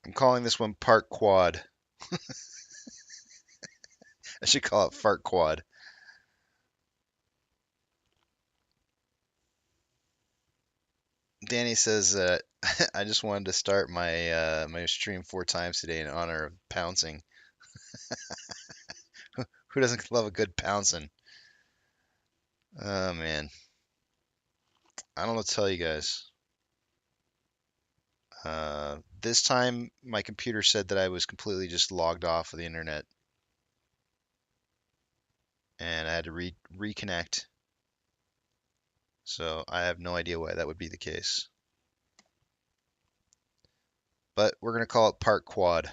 I'm calling this one Park Quad. I should call it Fart Quad. Danny says I just wanted to start my stream 4 times today in honor of pouncing. Who doesn't love a good pouncing? Oh man, I don't know what to tell you guys. This time my computer said that I was completely just logged off of the internet, and I had to reconnect. So I have no idea why that would be the case. But we're gonna call it Park Quad.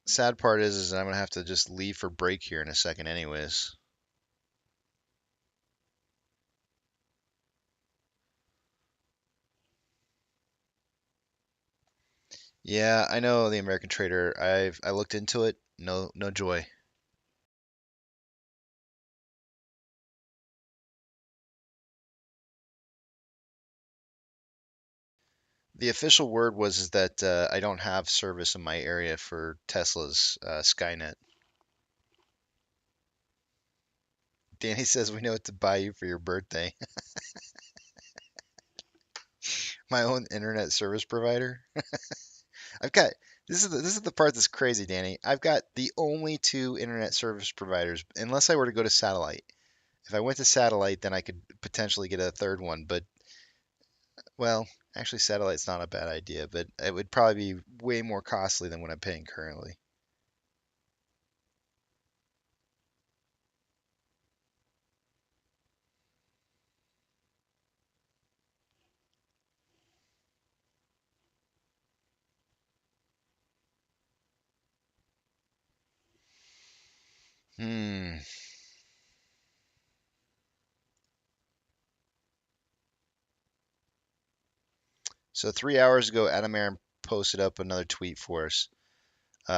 Sad part is I'm gonna have to just leave for break here in a second, anyways. Yeah, I know the American Trader. I looked into it. No joy. The official word was is that I don't have service in my area for Tesla's Skynet. Danny says we know what to buy you for your birthday. My own internet service provider. I've got this is the part that's crazy, Danny. I've got the only two internet service providers, unless I were to go to satellite. If I went to satellite, then I could potentially get a third one. But well, actually, satellite's not a bad idea, but it would probably be way more costly than what I'm paying currently. Hmm. So 3 hours ago, Adam Aaron posted up another tweet for us.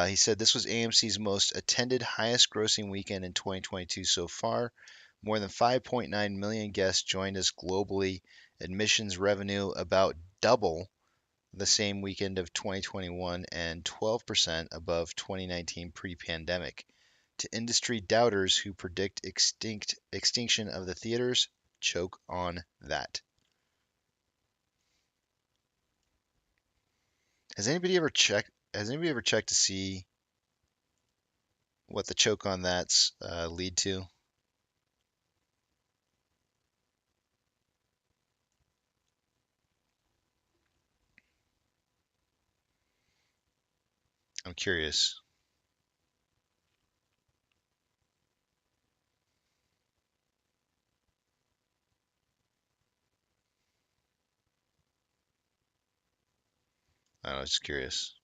He said this was AMC's most attended, highest grossing weekend in 2022 so far. More than 5.9 million guests joined us globally. Admissions revenue about double the same weekend of 2021 and 12% above 2019 pre-pandemic. To industry doubters who predict extinction of the theaters, choke on that. Has anybody ever checked to see what the choke on that's lead to? I'm curious. I was just curious.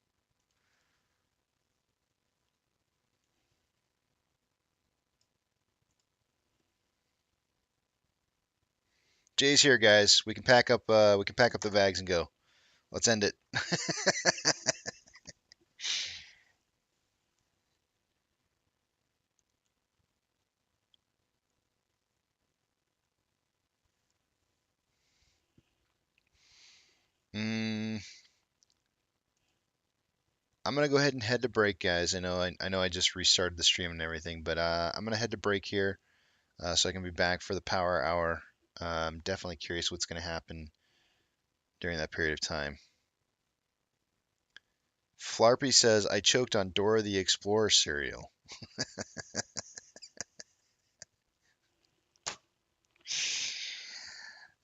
Jay's here, guys. We can pack up. We can pack up the bags and go. Let's end it. Mm, I'm gonna go ahead and head to break, guys. I know I just restarted the stream and everything, but I'm gonna head to break here so I can be back for the power hour. I'm definitely curious what's gonna happen during that period of time. Flarpy says I choked on Dora the Explorer cereal.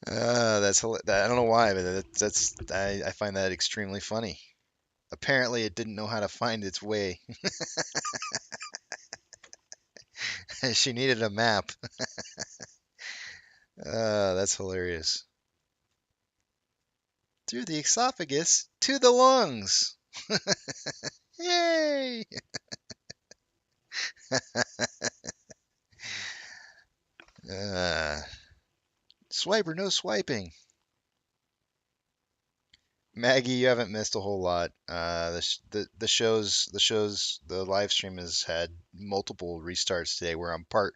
I don't know why, but I find that extremely funny. Apparently, it didn't know how to find its way. She needed a map. That's hilarious. Through the esophagus to the lungs. Yay! Uh, Swiper, no swiping. Maggie, you haven't missed a whole lot. The live stream has had multiple restarts today. We're on part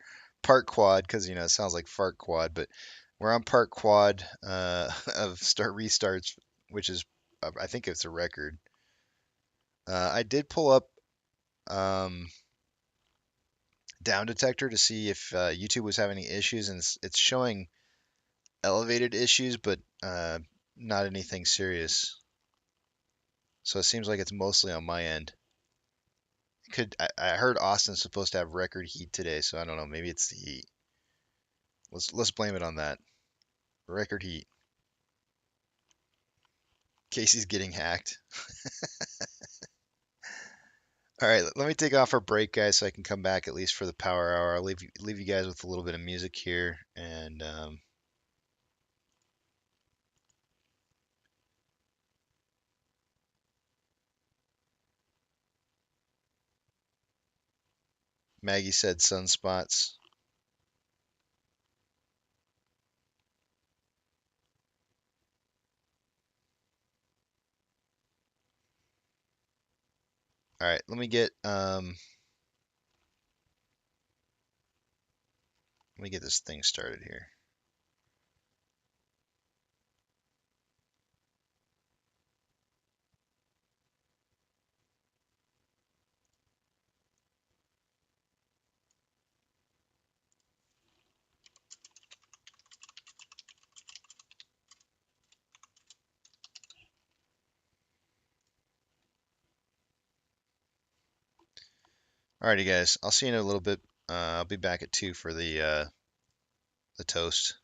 quad because it sounds like fart quad, but we're on part quad of start restarts, which is I think it's a record. I did pull up um, down detector to see if YouTube was having any issues, and it's showing elevated issues, but not anything serious. So it seems like it's mostly on my end. I heard Austin's supposed to have record heat today, so I don't know. Maybe it's the heat. Let's blame it on that. Record heat. Casey's getting hacked. All right, let me take off our break, guys, so I can come back at least for the power hour. I'll leave you guys with a little bit of music here, and Maggie said sunspots. All right, let me get this thing started here. Alrighty, guys. I'll see you in a little bit. I'll be back at 2 for the toast.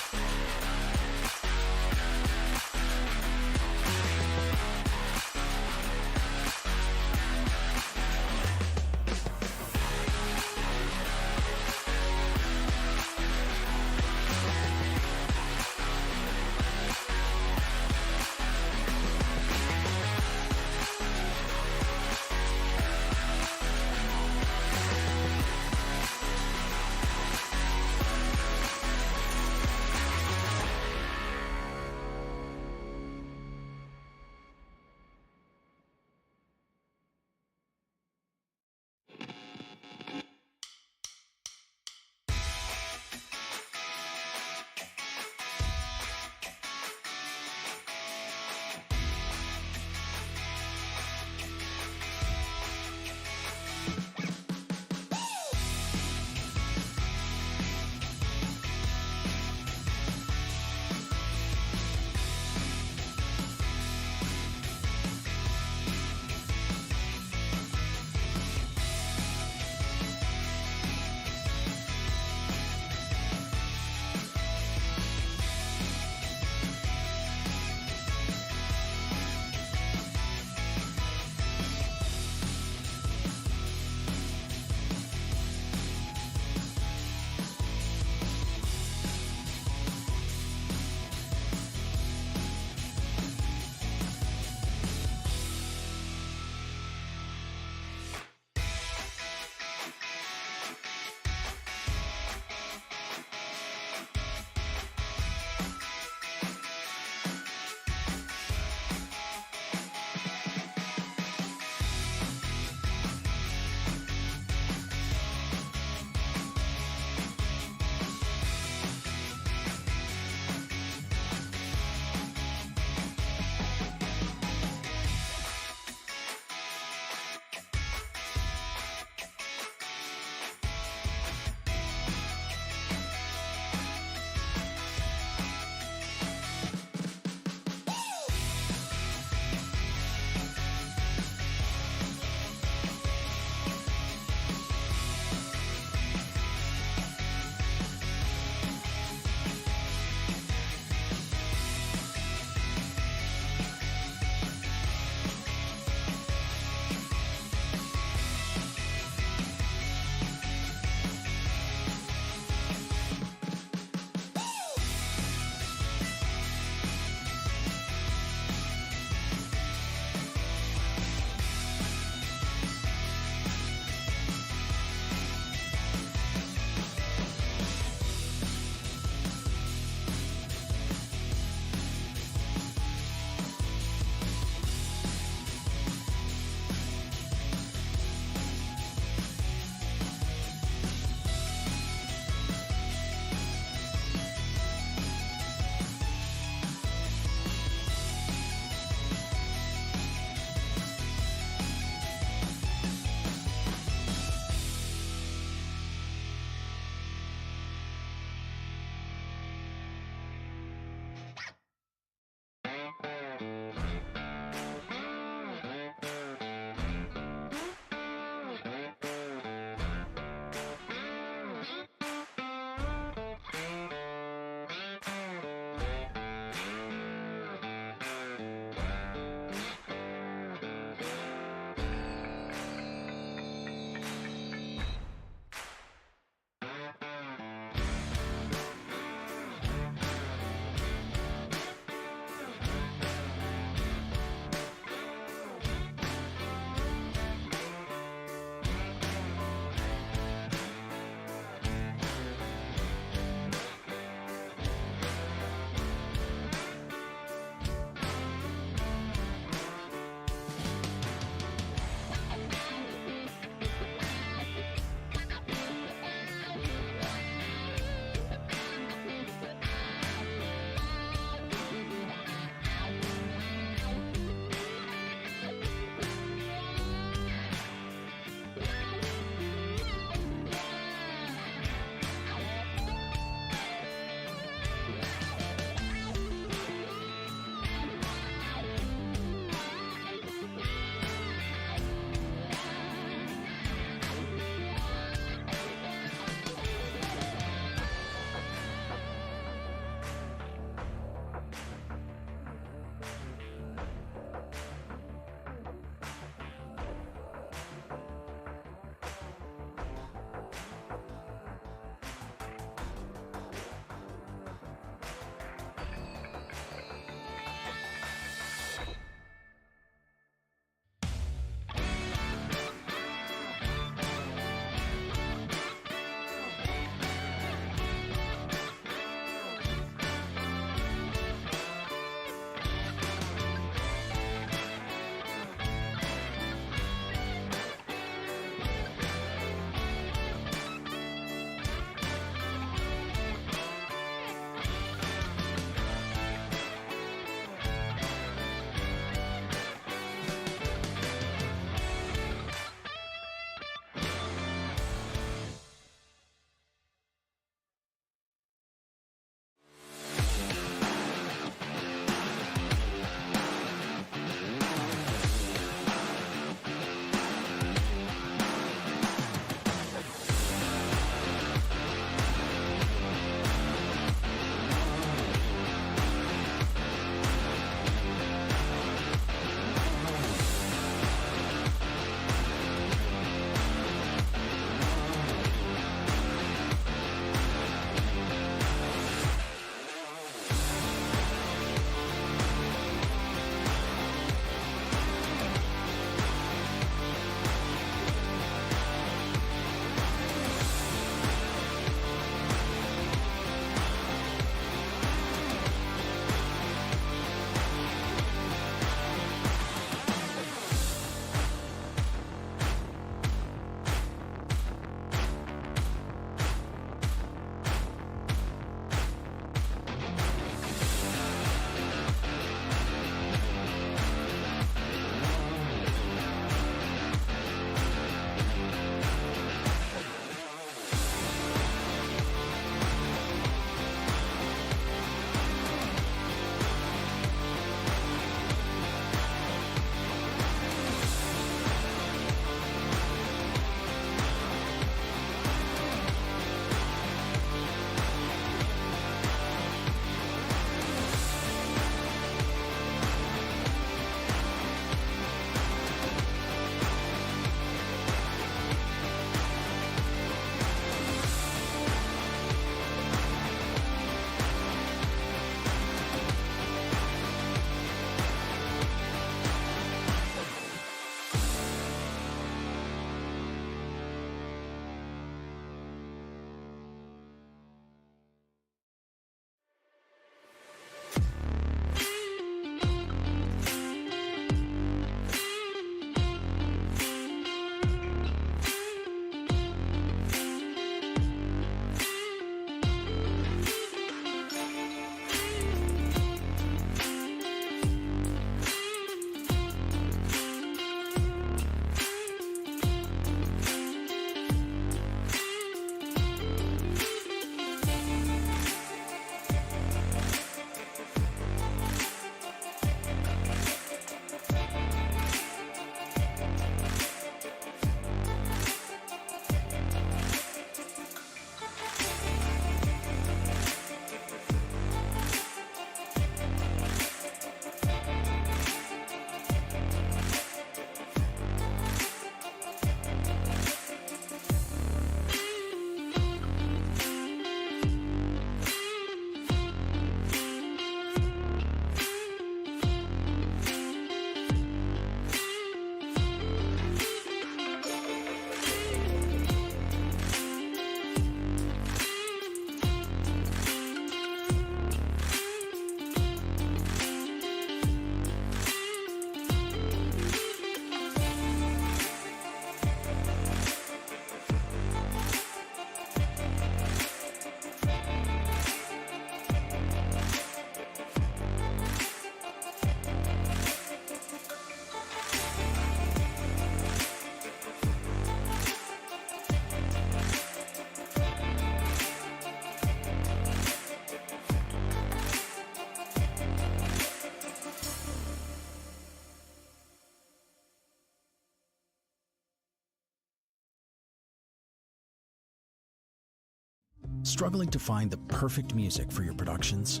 Struggling to find the perfect music for your productions?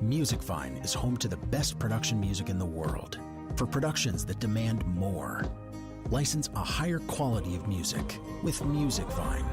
Musicvine is home to the best production music in the world for productions that demand more. License a higher quality of music with Musicvine.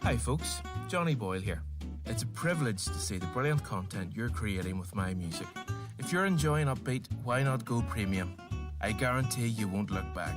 Hi folks, Johnny Boyle here. It's a privilege to see the brilliant content you're creating with my music. If you're enjoying Upbeat, why not go premium? I guarantee you won't look back.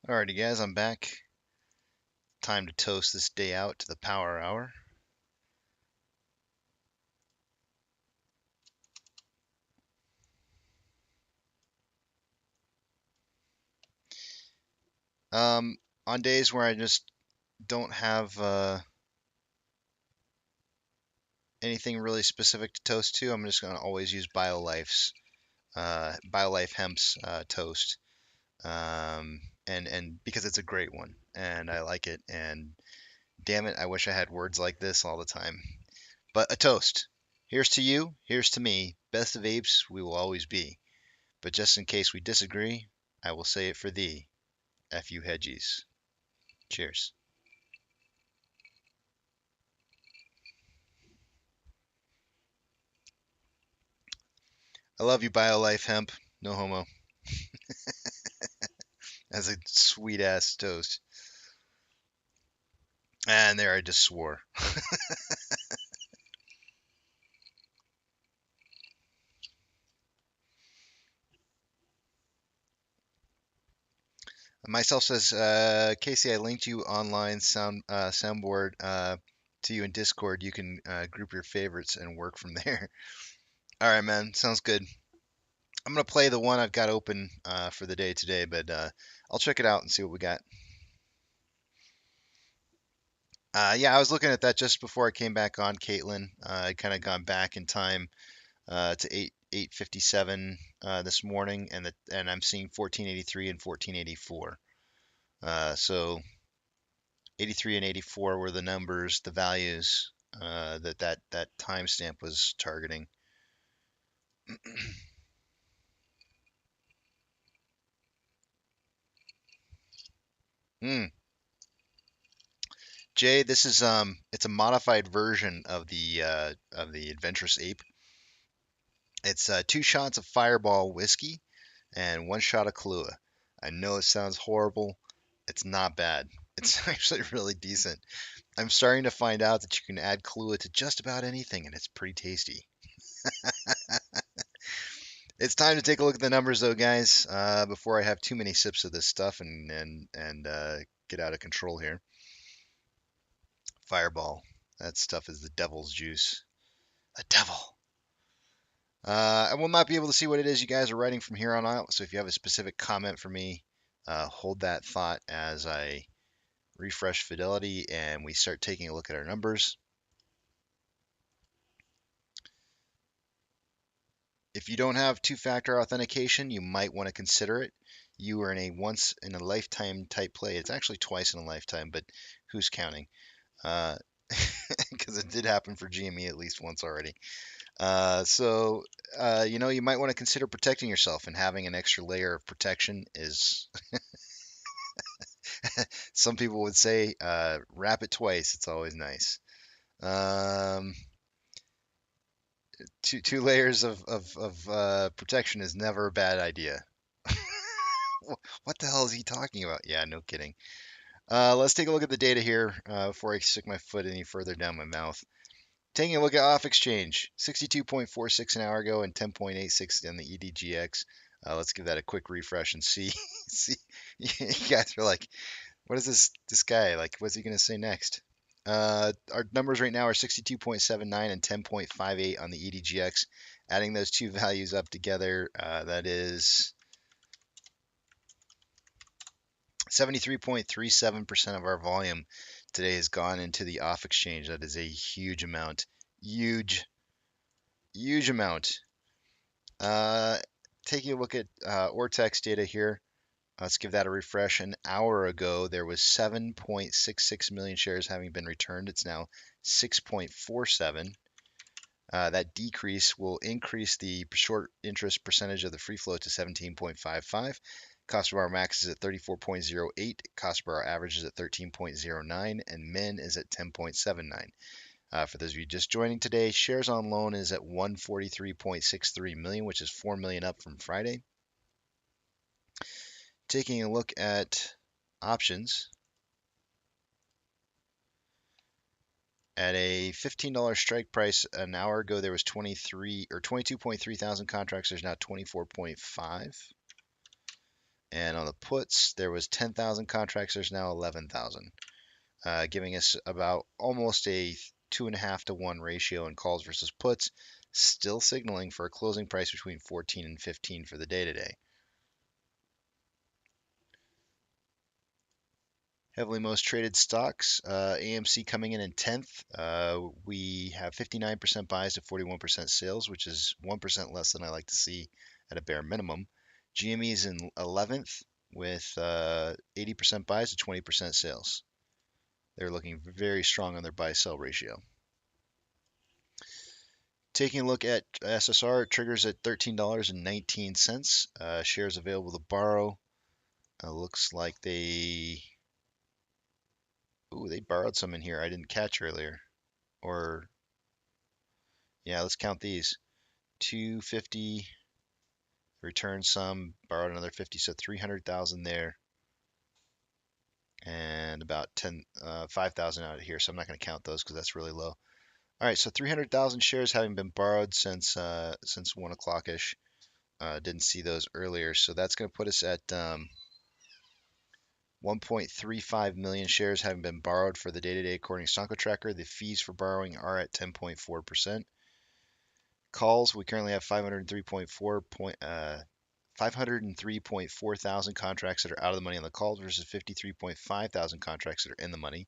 Alrighty, guys, I'm back. Time to toast this day out to the power hour. On days where I just don't have anything really specific to toast to, I'm just gonna always use BioLife Hemp's toast, and because it's a great one and I like it. And damn it, I wish I had words like this all the time. But a toast. Here's to you. Here's to me. Best of apes we will always be. But just in case we disagree, I will say it for thee. F you hedgies. Cheers. I love you, BioLife Hemp. No homo. That's a sweet ass toast. And there I just swore. Myself says, Casey, I linked you online soundboard to you in Discord. You can group your favorites and work from there. All right, man. Sounds good. I'm gonna play the one I've got open for the day today, but I'll check it out and see what we got. Yeah, I was looking at that just before I came back on, Caitlin. I kind of gone back in time to 8:57 this morning, and I'm seeing 1483 and 1484. So 83 and 84 were the numbers, the values that timestamp was targeting. Mm. Jay, this is it's a modified version of the Adventurous Ape. It's 2 shots of Fireball whiskey and 1 shot of Kahlua. I know it sounds horrible. It's not bad. It's actually really decent. I'm starting to find out that you can add Kahlua to just about anything, and it's pretty tasty. It's time to take a look at the numbers, though, guys, before I have too many sips of this stuff and get out of control here. Fireball. That stuff is the devil's juice. The devil. I will not be able to see what it is you guys are writing from here on out. So if you have a specific comment for me, hold that thought as I refresh Fidelity and we start taking a look at our numbers. If you don't have two-factor authentication, you might want to consider it. You are in a once in a lifetime type play. It's actually twice in a lifetime, but who's counting? Because it did happen for GME at least once already. You might want to consider protecting yourself, and having an extra layer of protection is, some people would say, wrap it twice. It's always nice. Um, two layers of protection is never a bad idea. What the hell is he talking about? Yeah, no kidding. Let's take a look at the data here before I stick my foot any further down my mouth. Taking a look at off exchange, 62.46 an hour ago and 10.86 on the EDGX. Let's give that a quick refresh and see. See, you guys are like, what is this guy like? What's he gonna say next? Our numbers right now are 62.79 and 10.58 on the EDGX. Adding those two values up together, that is 73.37% of our volume today has gone into the off exchange. That is a huge amount. Huge, huge amount. Uh, Taking a look at Ortex data here, let's give that a refresh. An hour ago, there was 7.66 million shares having been returned. It's now 6.47. That decrease will increase the short interest percentage of the free float to 17.55. Cost per hour max is at 34.08. Cost per hour average is at 13.09, and min is at 10.79. For those of you just joining today, shares on loan is at 143.63 million, which is 4 million up from Friday. Taking a look at options, at a $15 strike price an hour ago, there was 22.3 thousand contracts. There's now 24.5. And on the puts, there was 10,000 contracts. There's now 11,000, giving us about almost a 2.5 to 1 ratio in calls versus puts, still signaling for a closing price between 14 and 15 for the day today. Heavily most traded stocks, AMC coming in 10th. We have 59% buys to 41% sales, which is 1% less than I like to see at a bare minimum. GME is in 11th with 80% buys to 20% sales. They're looking very strong on their buy-sell ratio. Taking a look at SSR, it triggers at $13.19. Shares available to borrow. Looks like they borrowed some in here I didn't catch earlier. Or, yeah, let's count these. 250, returned some, borrowed another 50, so 300,000 there. And about 5,000 out of here, so I'm not going to count those because that's really low. All right, so 300,000 shares having been borrowed since 1 o'clock ish. Didn't see those earlier, so that's going to put us at 1.35 million shares having been borrowed for the day-to-day according to Stonko Tracker. The fees for borrowing are at 10.4%. Calls, we currently have 503.4 thousand contracts that are out of the money on the calls versus 53.5 thousand contracts that are in the money.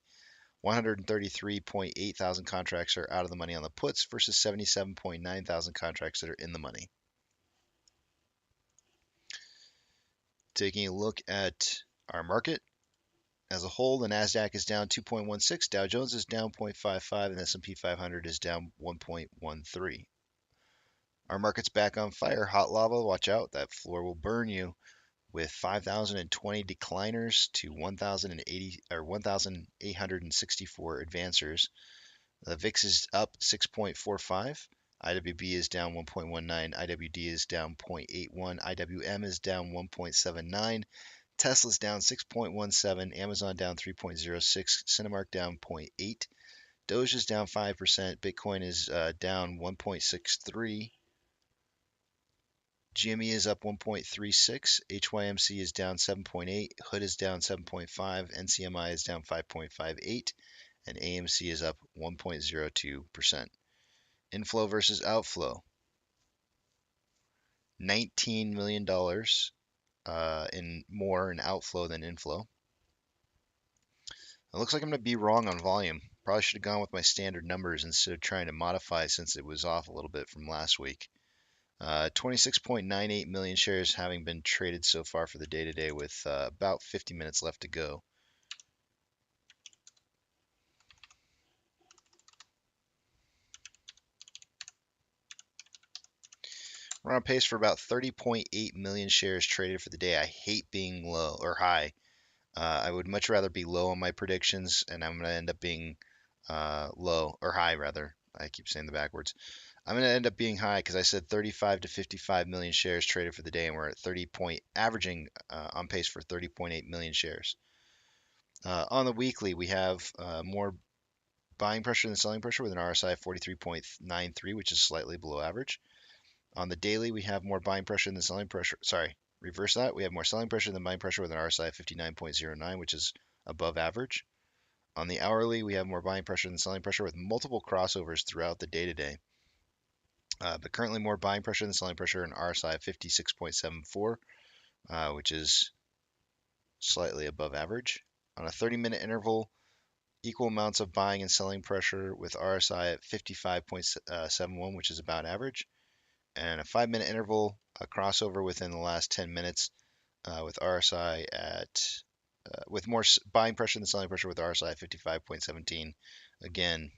133.8 thousand contracts are out of the money on the puts versus 77.9 thousand contracts that are in the money. Taking a look at our market as a whole, the Nasdaq is down 2.16, Dow Jones is down 0.55, and S&P 500 is down 1.13. Our market's back on fire. Hot lava, watch out, that floor will burn you, with 5,020 decliners to 1,080 or 1,864 advancers. The VIX is up 6.45. IWB is down 1.19. IWD is down 0.81. IWM is down 1.79. Tesla's down 6.17. Amazon down 3.06. Cinemark down 0.8. Doge is down 5%. Bitcoin is down 1.63. GME is up 1.36. HYMC is down 7.8. Hood is down 7.5. NCMI is down 5.58. And AMC is up 1.02%. Inflow versus outflow. $19 million in more in outflow than inflow. It looks like I'm going to be wrong on volume. Probably should have gone with my standard numbers instead of trying to modify since it was off a little bit from last week. 26.98 million shares having been traded so far for the day today with about 50 minutes left to go. We're on pace for about 30.8 million shares traded for the day. I hate being low or high. I would much rather be low on my predictions, and I'm going to end up being low or high rather. I keep saying the backwards. I'm going to end up being high because I said 35 to 55 million shares traded for the day, and we're at averaging on pace for 30.8 million shares. On the weekly, we have more buying pressure than selling pressure with an RSI of 43.93, which is slightly below average. On the daily, we have more buying pressure than selling pressure. Sorry, reverse that. We have more selling pressure than buying pressure with an RSI of 59.09, which is above average. On the hourly, we have more buying pressure than selling pressure with multiple crossovers throughout the day today. But currently more buying pressure than selling pressure, an RSI of 56.74, which is slightly above average. On a 30-minute interval, equal amounts of buying and selling pressure with RSI at 55.71, which is about average. And a 5-minute interval, a crossover within the last 10 minutes with RSI at with more buying pressure than selling pressure with RSI at 55.17. Again,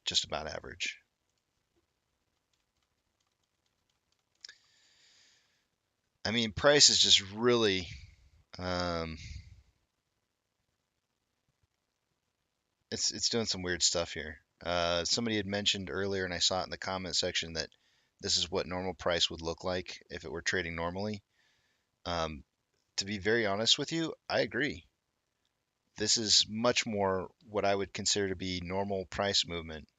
just about average. I mean, price is just really it's doing some weird stuff here. Somebody had mentioned earlier, and I saw it in the comment section, that this is what normal price would look like if it were trading normally. To be very honest with you, I agree. This is much more what I would consider to be normal price movement.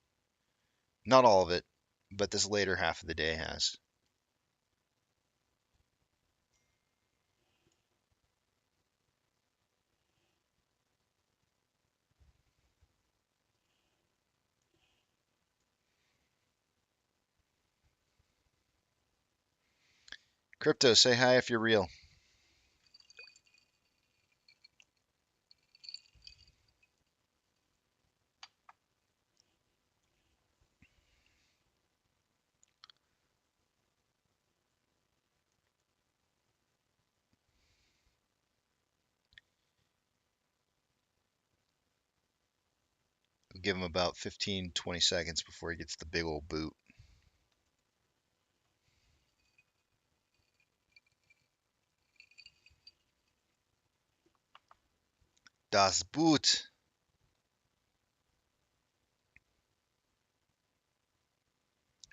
Not all of it, but this later half of the day has. Crypto, say hi if you're real. Give him about 15, 20 seconds before he gets the big old boot. Das Boot.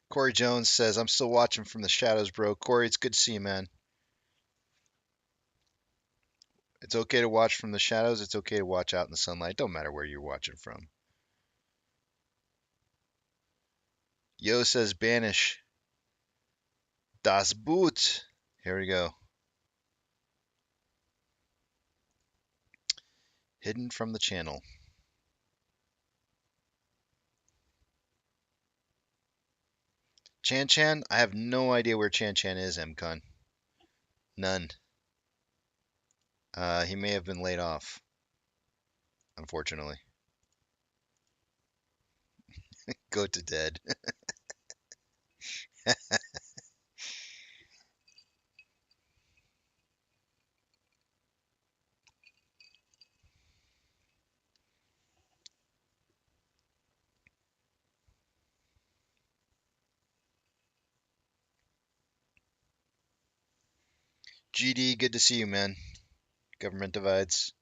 Corey Jones says, I'm still watching from the shadows, bro. Corey, it's good to see you, man. It's okay to watch from the shadows. It's okay to watch out in the sunlight. Don't matter where you're watching from. Yo says, banish. Das Boot. Here we go. Hidden from the channel. Chan Chan? I have no idea where Chan Chan is, MCon. None. He may have been laid off, unfortunately. Go to dead. GD, good to see you, man. Government divides.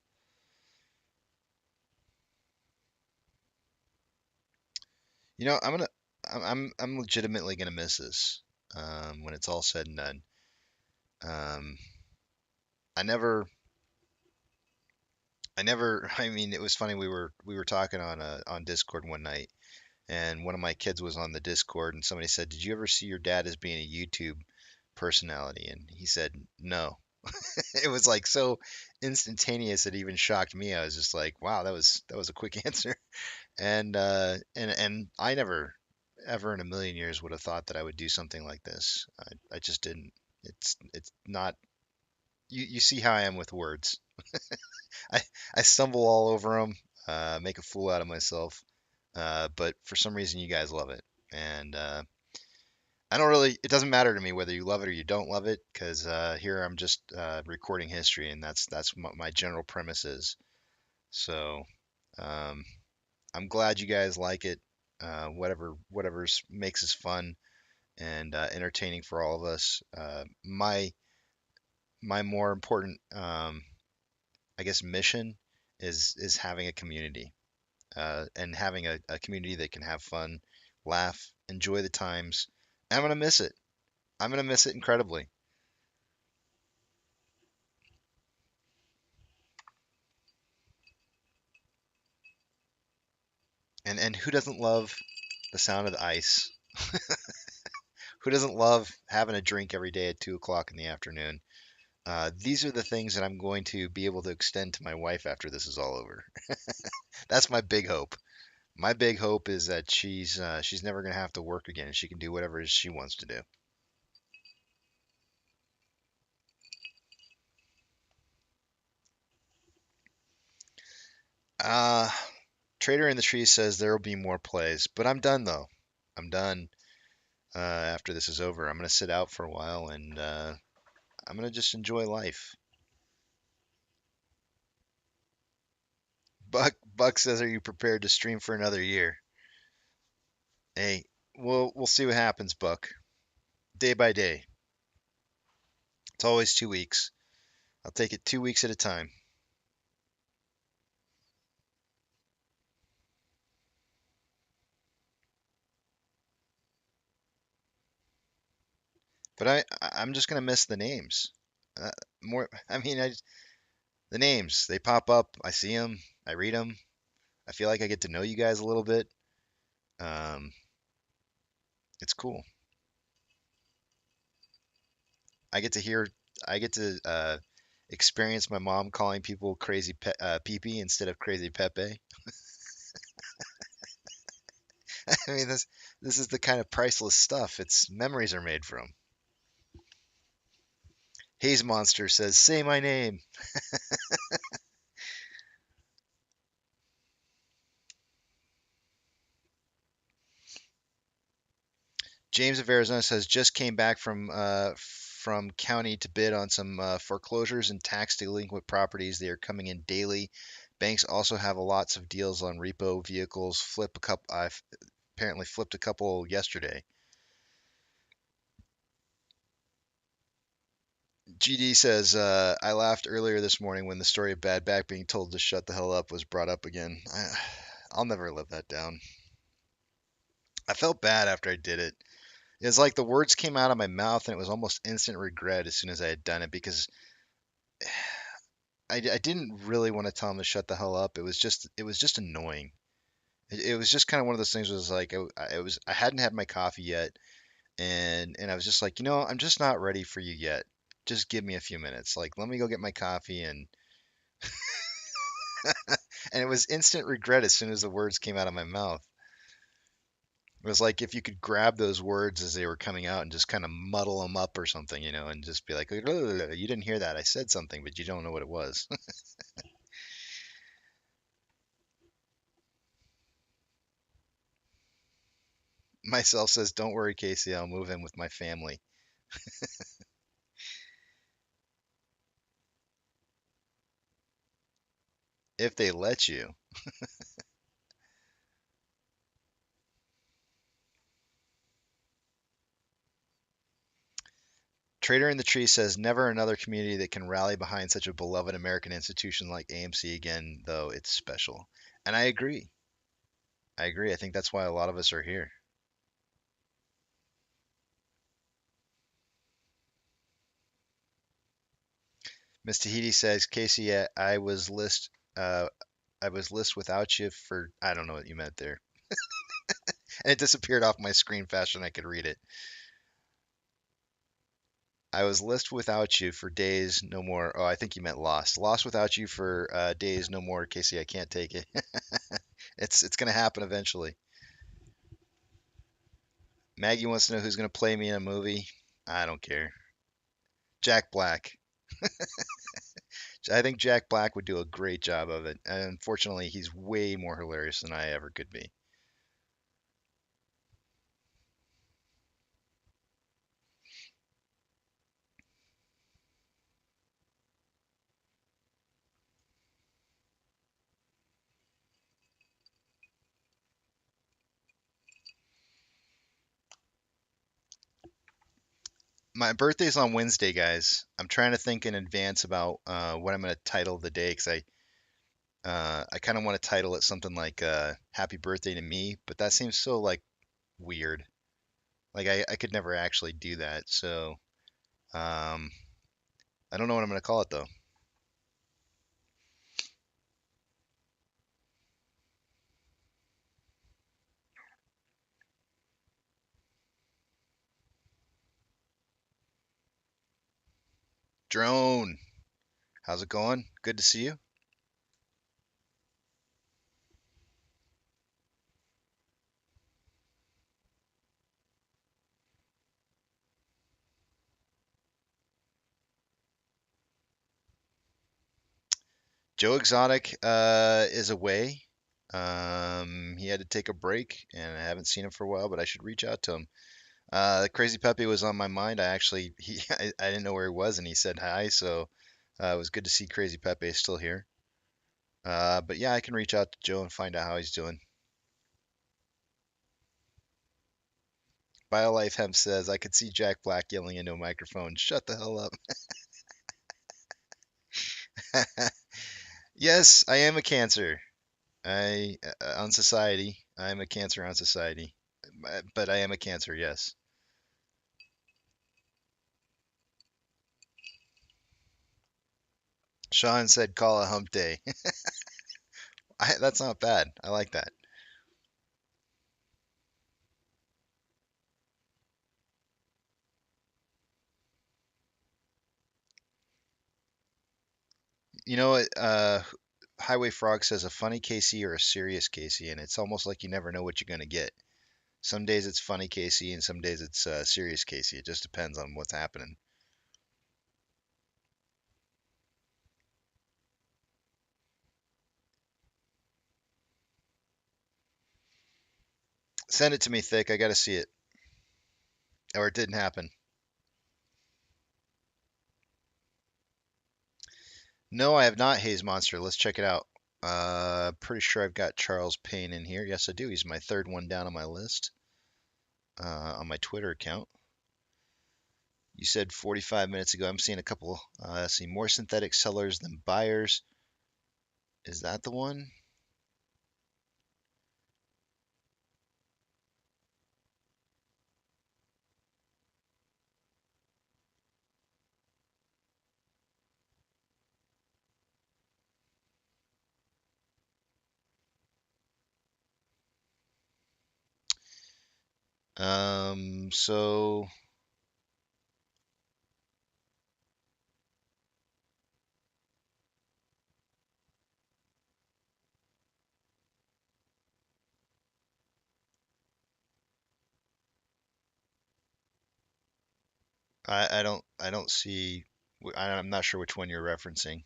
You know, I'm legitimately gonna miss this when it's all said and done. Um, I never, I mean, it was funny. We were talking on Discord one night, and one of my kids was on the Discord, and somebody said, "Did you ever see your dad as being a YouTube personality?" And he said, "No." It was like so instantaneous it even shocked me. I was just like, "Wow, that was a quick answer." And I never ever in a million years would have thought that I would do something like this. I just didn't. It's not. You see how I am with words. I I stumble all over them, make a fool out of myself. But for some reason, you guys love it, and I don't really. It doesn't matter to me whether you love it or you don't love it, because here I'm just recording history, and that's what my general premise is. So um, I'm glad you guys like it. Whatever makes us fun and entertaining for all of us. My more important, I guess, mission is having a community and having a community that can have fun, laugh, enjoy the times. I'm gonna miss it. I'm gonna miss it incredibly. And who doesn't love the sound of the ice? Who doesn't love having a drink every day at 2 o'clock in the afternoon? These are the things that I'm going to be able to extend to my wife after this is all over. That's my big hope. My big hope is that she's never gonna have to work again. She can do whatever she wants to do. Uh, Trader in the Tree says there will be more plays, but I'm done though. I'm done after this is over. I'm gonna sit out for a while and I'm gonna just enjoy life. Buck says, "Are you prepared to stream for another year?" Hey, we'll see what happens, Buck. Day by day. It's always 2 weeks. I'll take it 2 weeks at a time. But I'm just gonna miss the names. More. I mean, the names they pop up. I see them. I read them. I feel like I get to know you guys a little bit. Um, it's cool. I get to hear. I get to experience my mom calling people crazy Pepe instead of crazy Pepe. I mean, this is the kind of priceless stuff. It's memories are made from. Haze Monster says, "Say my name." James of Arizona says, "Just came back from county to bid on some foreclosures and tax delinquent properties. They are coming in daily. Banks also have lots of deals on repo vehicles. Flip a couple. I've apparently flipped a couple yesterday." GD says, "I laughed earlier this morning when the story of Bad Back being told to shut the hell up was brought up again. I'll never live that down. I felt bad after I did it. It was like the words came out of my mouth and it was almost instant regret as soon as I had done it because I didn't really want to tell him to shut the hell up. It was just annoying. It was just kind of one of those things. Was like I hadn't had my coffee yet, and I was just like, I'm just not ready for you yet. Just give me a few minutes. Like, let me go get my coffee, and it was instant regret as soon as the words came out of my mouth. It was like if you could grab those words as they were coming out and just kind of muddle them up or something, and just be like, "You didn't hear that. I said something, but you don't know what it was." Myself says, "Don't worry, Casey. I'll move in with my family if they let you." Trader in the Tree says, "Never another community that can rally behind such a beloved American institution like AMC again, though it's special." And I agree. I agree. I think that's why a lot of us are here. Miss Tahiti says, "Casey, uh, I was list without you for, I don't know what you meant there." And it disappeared off my screen faster than I could read it. "I was list without you for days no more." Oh, I think you meant lost. Lost without you for days no more, Casey. I can't take it. It's gonna happen eventually. Maggie wants to know who's gonna play me in a movie. I don't care. Jack Black. I think Jack Black would do a great job of it. And unfortunately, he's way more hilarious than I ever could be. My birthday's on Wednesday, guys. I'm trying to think in advance about what I'm going to title the day because I kind of want to title it something like "Happy Birthday to Me," but that seems so like weird. Like I could never actually do that. So um, I don't know what I'm going to call it though. Drone, how's it going? Good to see you. Joe Exotic is away. He had to take a break, and I haven't seen him for a while, but I should reach out to him. Crazy Pepe was on my mind. I actually I didn't know where he was, and he said hi, so it was good to see Crazy Pepe still here. But yeah, I can reach out to Joe and find out how he's doing. BioLife Hemp says I could see Jack Black yelling into a microphone, "Shut the hell up." Yes, I am a cancer. I on society. I am a cancer on society, but I am a cancer. Yes. Sean said, "Call a hump day." That's not bad. I like that. You know what? Highway Frog says a funny Casey or a serious Casey, and it's almost like you never know what you're gonna get. Some days it's funny Casey, and some days it's serious Casey. It just depends on what's happening. Send it to me, Thick. I got to see it. Or it didn't happen. No, I have not, Haze Monster. Let's check it out. Pretty sure I've got Charles Payne in here. Yes, I do. He's my third one down on my list on my Twitter account. You said 45 minutes ago. I'm seeing a couple. Let's see, more synthetic sellers than buyers. Is that the one? So I don't see. I'm not sure which one you're referencing.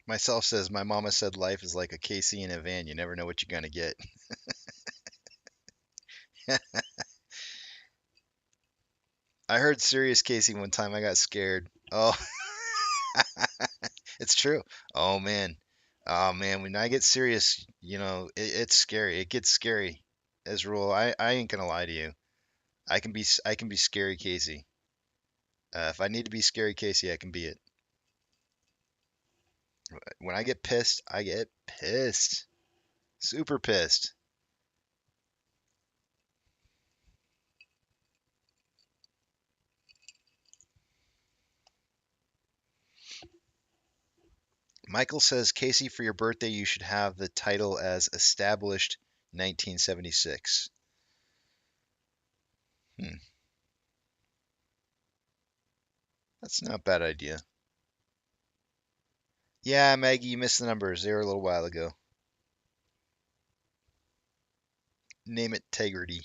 Myself says my mama said life is like a KC in a van. You never know what you're gonna get. I heard serious Casey one time. I got scared. Oh, it's true. Oh man. Oh man. When I get serious, it's scary. It gets scary. As a rule, I ain't gonna lie to you. I can be scary Casey. If I need to be scary Casey, I can be it. When I get pissed, I get pissed. Super pissed. Michael says, Casey, for your birthday, you should have the title as Established 1976. Hmm, that's not a bad idea. Yeah, Maggie, you missed the numbers. They were a little while ago. Name it Tegrity.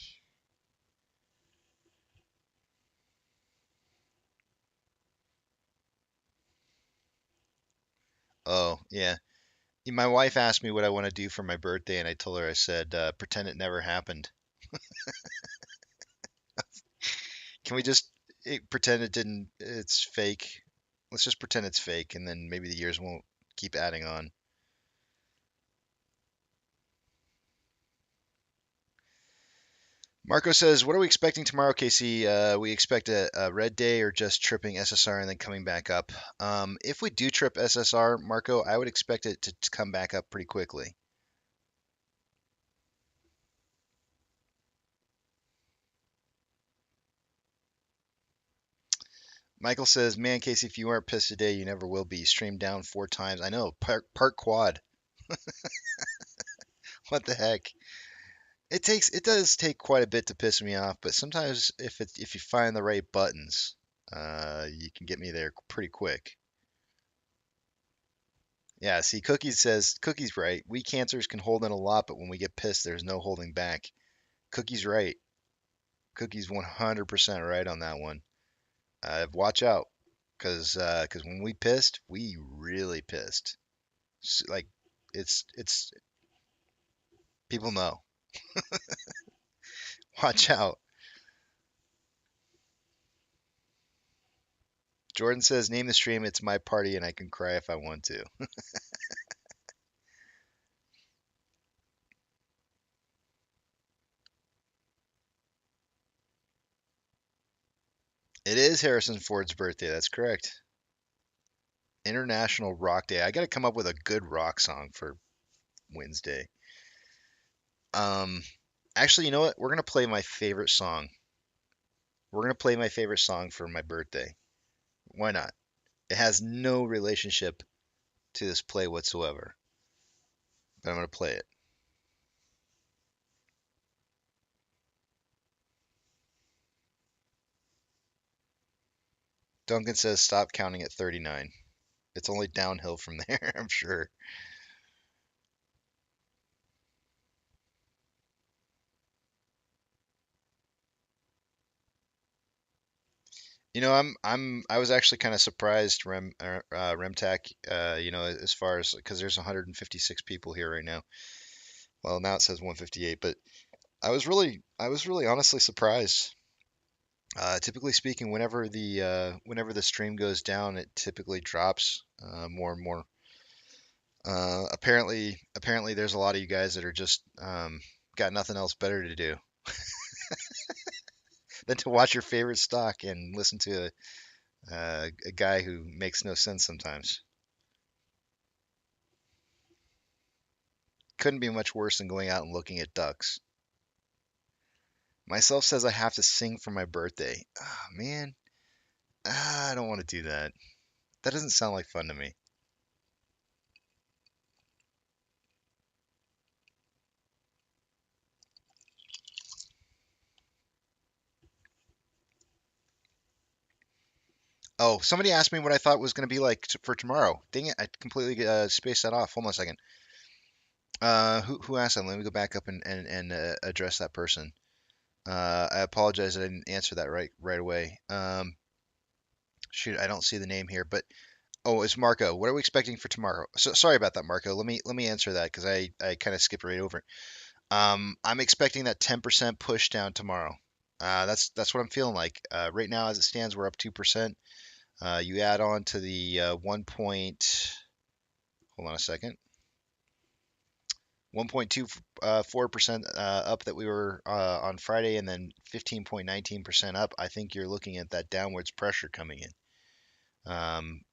Oh, yeah. My wife asked me what I want to do for my birthday, and I told her, I said, pretend it never happened. Can we just pretend it didn't, it's fake? Let's just pretend it's fake, and then maybe the years won't keep adding on. Marco says, "What are we expecting tomorrow, Casey? We expect a red day or just tripping SSR and then coming back up. If we do trip SSR, Marco, I would expect it to come back up pretty quickly." Michael says, "Man, Casey, if you aren't pissed today, you never will be. Streamed down 4 times. I know, park quad. What the heck? It does take quite a bit to piss me off, but sometimes if you find the right buttons, you can get me there pretty quick." Yeah, see, Cookie's right. We cancers can hold in a lot, but when we get pissed, there's no holding back. Cookie's right. Cookie's 100% right on that one. Watch out, cause when we pissed, we really pissed. Like it's people know. Watch out. Jordan says, "Name the stream. It's my party, and I can cry if I want to." It is Harrison Ford's birthday. That's correct. International Rock Day. I got to come up with a good rock song for Wednesday. Um, Actually, you know what? We're gonna play my favorite song. We're gonna play my favorite song for my birthday. Why not? It has no relationship to this play whatsoever, but I'm gonna play it. Duncan says stop counting at 39. It's only downhill from there, I'm sure. I was actually kind of surprised, Remtac, as far as because there's 156 people here right now. Well, now it says 158, but I was really honestly surprised. Typically speaking, whenever the stream goes down, it typically drops more and more. Apparently, there's a lot of you guys that are just got nothing else better to do than to watch your favorite stock and listen to a guy who makes no sense sometimes. Couldn't be much worse than going out and looking at ducks. Myself says I have to sing for my birthday. Ah, man, I don't want to do that. That doesn't sound like fun to me. Oh, somebody asked me what I thought was going to be like for tomorrow. Dang it, I completely spaced that off. Hold on a second. Who asked that? Let me go back up and address that person. I apologize I didn't answer that right away. Shoot, I don't see the name here, but oh, it's Marco. What are we expecting for tomorrow? So sorry about that, Marco. Let me answer that because I kind of skipped right over it. I'm expecting that 10% push down tomorrow. That's what I'm feeling like. Right now, as it stands, we're up 2%. You add on to the 1 point. Hold on a second. 1.24% up that we were on Friday, and then 15.19% up. I think you're looking at that downwards pressure coming in.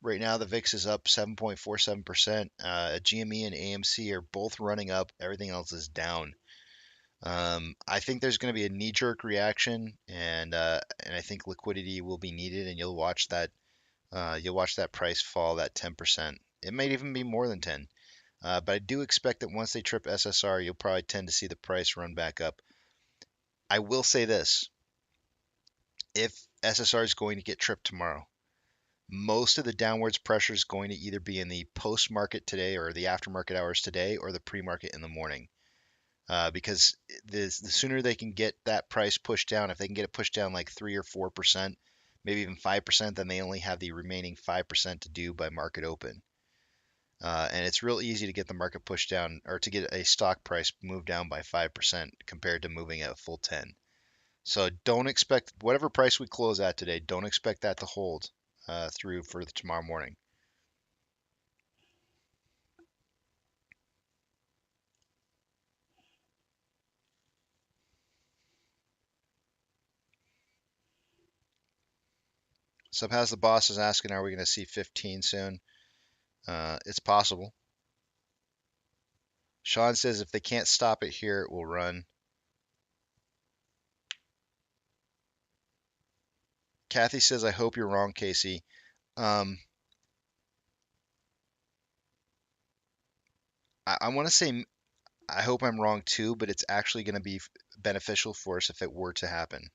Right now, the VIX is up 7.47%. GME and AMC are both running up. Everything else is down. I think there's going to be a knee-jerk reaction, and I think liquidity will be needed, and you'll watch that price fall that 10%. It might even be more than 10. But I do expect that once they trip SSR, you'll probably tend to see the price run back up. I will say this: if SSR is going to get tripped tomorrow, most of the downwards pressure is going to either be in the post market today or the aftermarket hours today or the pre market in the morning. Because the sooner they can get that price pushed down, if they can get it pushed down like 3 or 4%, maybe even 5%, then they only have the remaining 5% to do by market open. And it's real easy to get the market pushed down or to get a stock price moved down by 5% compared to moving at a full 10. So don't expect whatever price we close at today, don't expect that to hold through for tomorrow morning. So as the boss is asking, are we going to see 15 soon? It's possible. Sean says if they can't stop it here, it will run. Kathy says, I hope you're wrong, Casey. Um, I want to say I hope I'm wrong too, but it's actually going to be beneficial for us if it were to happen.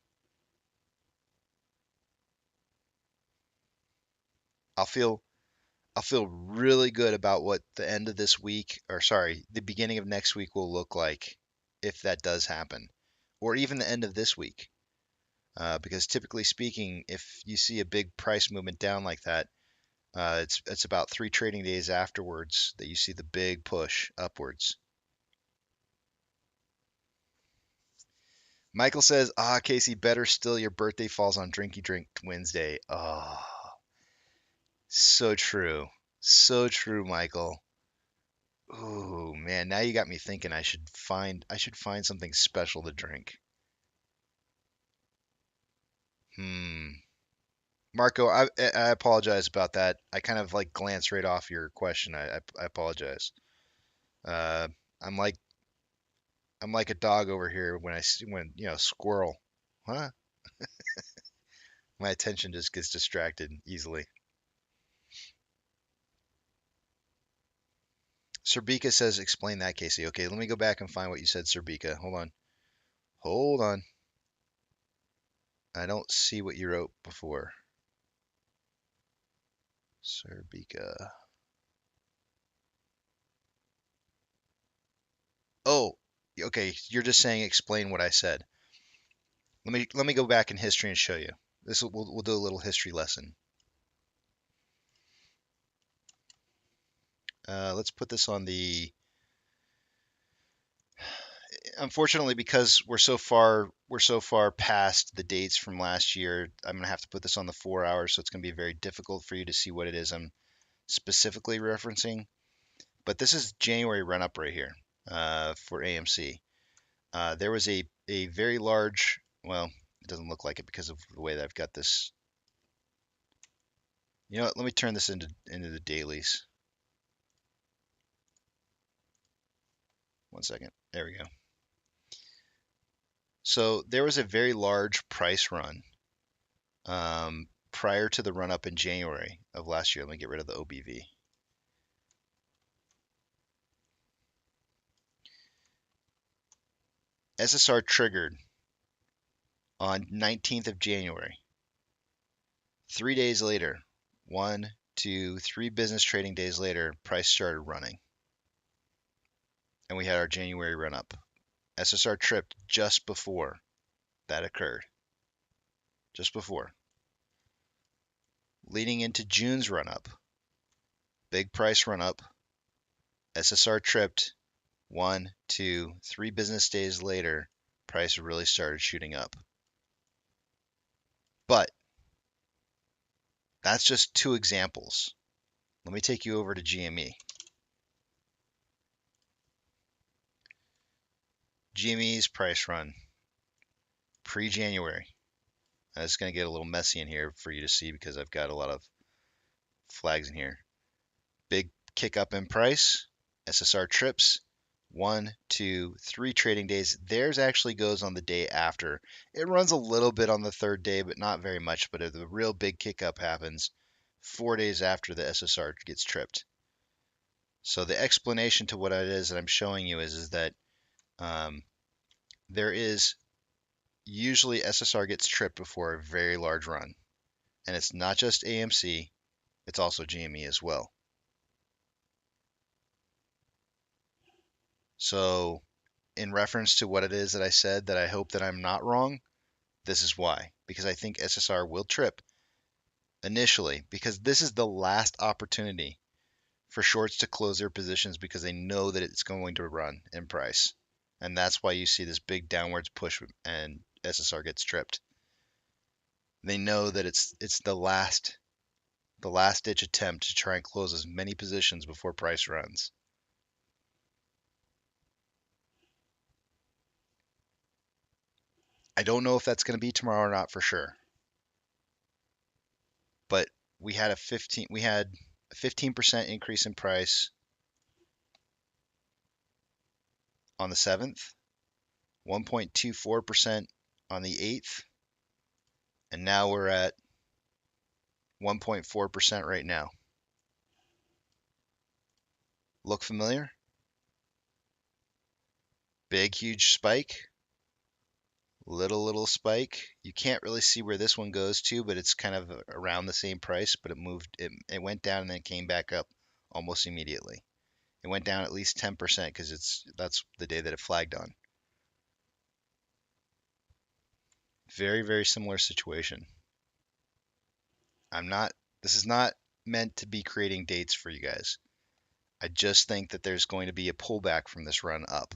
I'll feel I'll feel really good about what the end of this week, or sorry, the beginning of next week will look like if that does happen, or even the end of this week. Because typically speaking, if you see a big price movement down like that, it's about 3 trading days afterwards that you see the big push upwards. Michael says, Casey, better still, your birthday falls on Drinky Drink Wednesday. Oh, so true. So true, Michael. Ooh, man, now you got me thinking I should find something special to drink. Hmm. Marco, I apologize about that. I kind of like glanced right off your question. I apologize. Uh, I'm like I'm like a dog over here when I see when squirrel. Huh? My attention just gets distracted easily. Serbika says, explain that, Casey. Okay, let me go back and find what you said, Serbika. Hold on. Hold on. I don't see what you wrote before. Serbika. Oh, okay. You're just saying explain what I said. Let me go back in history and show you. We'll do a little history lesson. Let's put this on the. Unfortunately, because we're so far past the dates from last year, I'm gonna have to put this on the 4 hours, so it's gonna be very difficult for you to see what it is I'm specifically referencing. But this is January run up right here for AMC. There was a very large. Well, it doesn't look like it because of the way that I've got this. You know what? Let me turn this into the dailies. One second. There we go. So there was a very large price run prior to the run up in January of last year. Let me get rid of the OBV. SSR triggered on 19th of January. 3 days later, 1, 2, 3 business trading days later, price started running. And we had our January run up. SSR tripped just before that occurred. Just before. Leading into June's run up. Big price run up. SSR tripped 1, 2, 3 business days later. Price really started shooting up. But that's just 2 examples. Let me take you over to GME. GME's price run pre-January. It's going to get a little messy in here for you to see because I've got a lot of flags in here. Big kick up in price. SSR trips 1, 2, 3 trading days. Theirs actually goes on the day after. It runs a little bit on the 3rd day, but not very much. But if the real big kick up happens 4 days after the SSR gets tripped. So the explanation to what it is that I'm showing you is that there is usually SSR gets tripped before a very large run. And it's not just AMC, it's also GME as well. So in reference to what it is that I said that I hope that I'm not wrong, this is why. Because I think SSR will trip initially because this is the last opportunity for shorts to close their positions because they know that it's going to run in price. And that's why you see this big downwards push and SSR gets tripped. They know that it's the last ditch attempt to try and close as many positions before price runs. I don't know if that's going to be tomorrow or not for sure. But we had a 15% increase in price on the 7th, 1.24% on the 8th, and now we're at 1.4% right now. Look familiar? Big, huge spike. Little spike. You can't really see where this one goes to, but it's kind of around the same price, but it went down and then it came back up almost immediately. It went down at least 10% because that's the day that it flagged on. Very, very similar situation. This is not meant to be creating dates for you guys. I just think that there's going to be a pullback from this run up.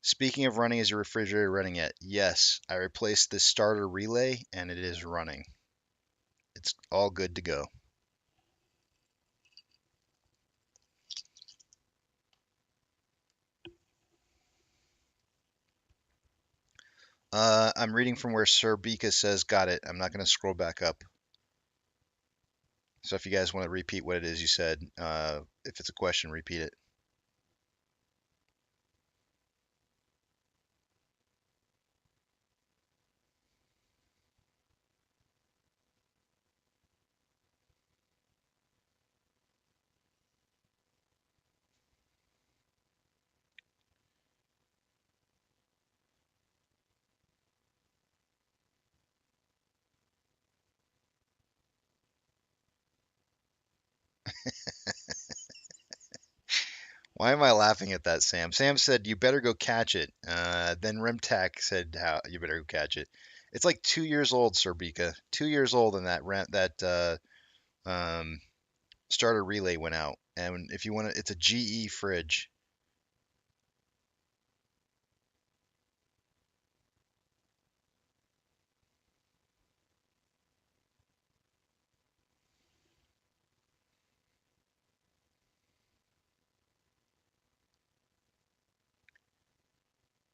Speaking of running, is your refrigerator running yet? Yes, I replaced the starter relay and it is running. It's all good to go. I'm reading from where Sir Bika says, got it. I'm not going to scroll back up. So if you guys want to repeat what it is you said, if it's a question, repeat it. Why am I laughing at that, Sam? Sam said you better go catch it. Then Rimtac said how you better go catch it. It's like 2 years old, Serbika. 2 years old, and um, starter relay went out. And if you want to, it's a GE fridge.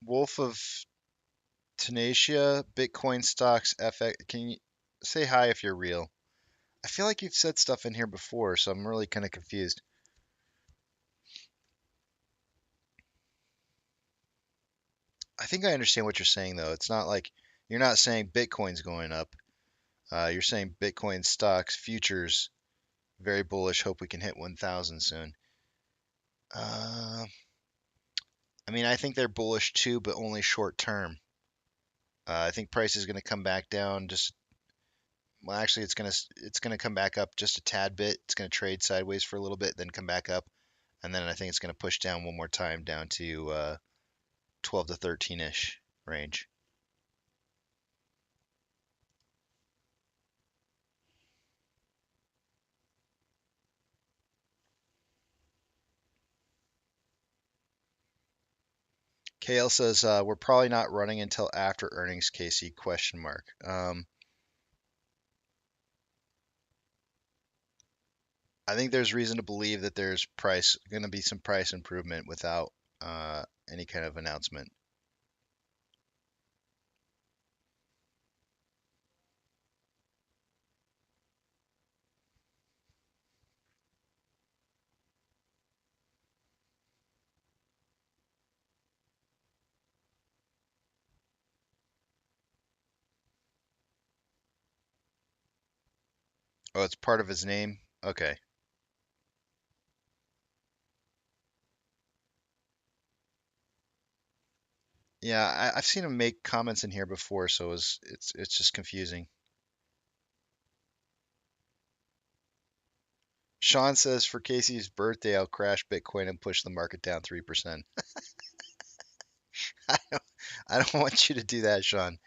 Wolf of Tenacia, Bitcoin stocks, FX. Can you say hi if you're real? I feel like you've said stuff in here before, so I'm really kind of confused. I think I understand what you're saying, though. It's not like you're not saying Bitcoin's going up. You're saying Bitcoin stocks, futures, very bullish. Hope we can hit 1,000 soon. Uh, I mean, I think they're bullish too, but only short term. I think price is going to come back down. Just well, actually, it's gonna come back up just a tad bit. It's going to trade sideways for a little bit, then come back up, and then I think it's going to push down one more time down to 12 to 13 ish range. KL says we're probably not running until after earnings, Casey? Question mark. I think there's reason to believe that there's price going to be some price improvement without any kind of announcement. Oh, it's part of his name. Okay. Yeah, I've seen him make comments in here before, so it's just confusing. Sean says for Casey's birthday, I'll crash Bitcoin and push the market down 3%. I don't, I don't want you to do that, Sean.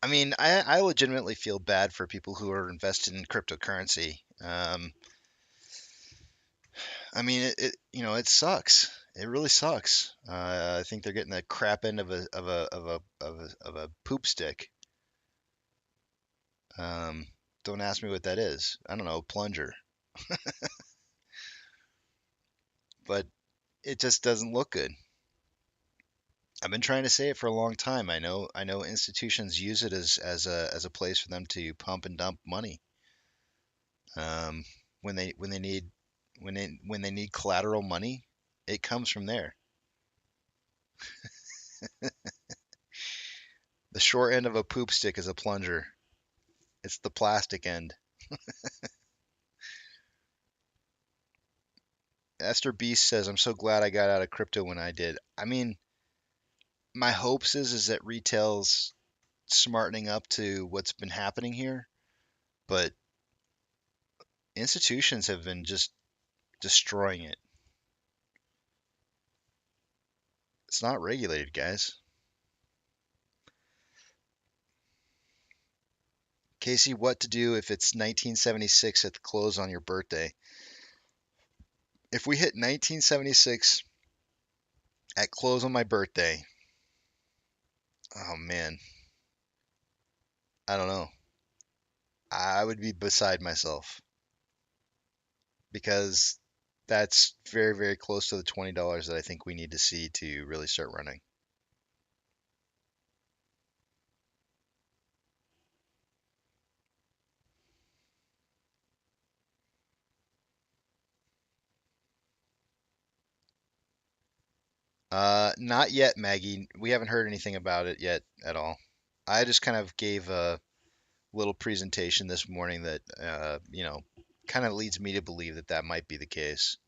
I mean, I legitimately feel bad for people who are invested in cryptocurrency. I mean, it sucks. It really sucks. I think they're getting the crap end of a poop stick. Um, don't ask me what that is. I don't know, plunger. But it just doesn't look good. I've been trying to say it for a long time. I know institutions use it as a place for them to pump and dump money. Um, when they need when they need collateral money, it comes from there. The short end of a poop stick is a plunger. It's the plastic end. Esther Beast says, "I'm so glad I got out of crypto when I did." I mean, my hopes is that retail's smartening up to what's been happening here, but institutions have been just destroying it. It's not regulated, guys. Casey, what to do if it's 1976 at the close on your birthday? If we hit 1976 at close on my birthday, oh man, I don't know. I would be beside myself because that's very, very close to the $20 that I think we need to see to really start running. Not yet, Maggie. We haven't heard anything about it yet at all. I just kind of gave a little presentation this morning that, kind of leads me to believe that that might be the case.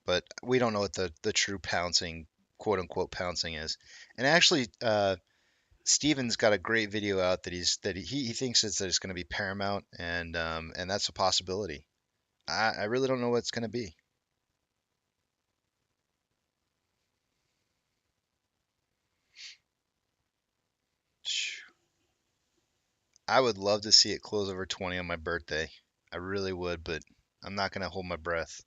But we don't know what the true pouncing, quote unquote pouncing is. And actually, Steven's got a great video out that he thinks that it's going to be paramount, and that's a possibility. I really don't know what it's going to be. I would love to see it close over 20 on my birthday. I really would, but I'm not gonna hold my breath.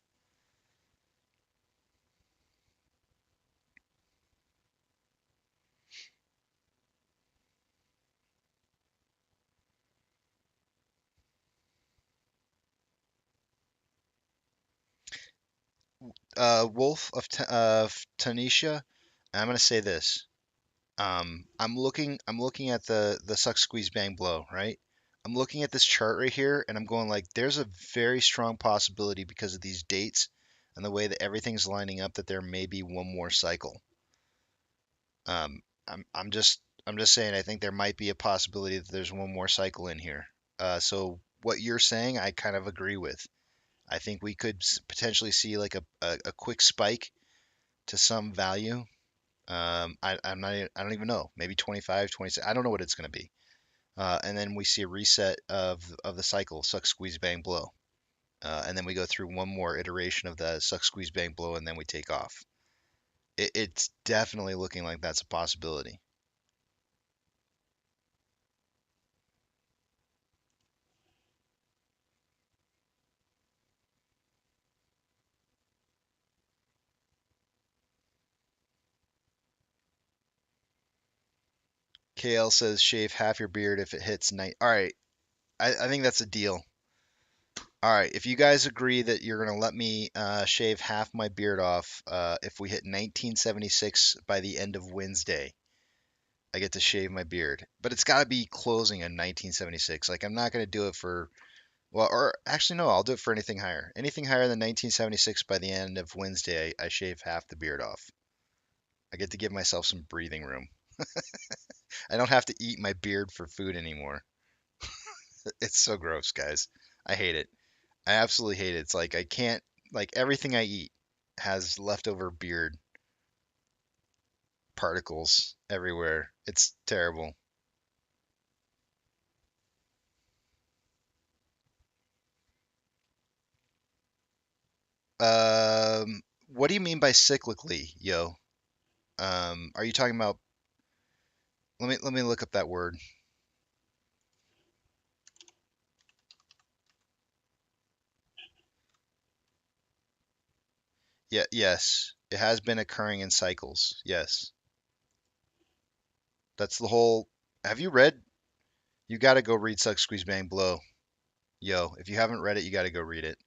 Wolf of Tanisha, I'm gonna say this. I'm looking at the suck squeeze bang blow, right? I'm looking at this chart right here and I'm going like there's a very strong possibility because of these dates and the way that everything's lining up that there may be one more cycle. I'm just saying I think there might be a possibility that there's one more cycle in here. So what you're saying, I kind of agree with. I think we could potentially see like a quick spike to some value. I'm not, I don't even know, maybe 25, 26. I don't know what it's going to be. And then we see a reset of the cycle, suck, squeeze, bang, blow. And then we go through one more iteration of the suck, squeeze, bang, blow, and then we take off. It's definitely looking like that's a possibility. KL says shave half your beard if it hits night. All right, I think that's a deal. All right, if you guys agree that you're gonna let me shave half my beard off if we hit 1976 by the end of Wednesday, I get to shave my beard. But it's got to be closing in 1976. Like I'm not gonna do it for well, or actually no, I'll do it for anything higher. Anything higher than 1976 by the end of Wednesday, I shave half the beard off. I get to give myself some breathing room. I don't have to eat my beard for food anymore. It's so gross, guys. I hate it. I absolutely hate it. It's like I can't like everything I eat has leftover beard particles everywhere. It's terrible. What do you mean by cyclically, yo? Are you talking about? Let me look up that word. Yeah, yes, it has been occurring in cycles. Yes, that's the whole. Have you read? You got to go read Suck Squeeze Bang Blow, yo. If you haven't read it, you got to go read it.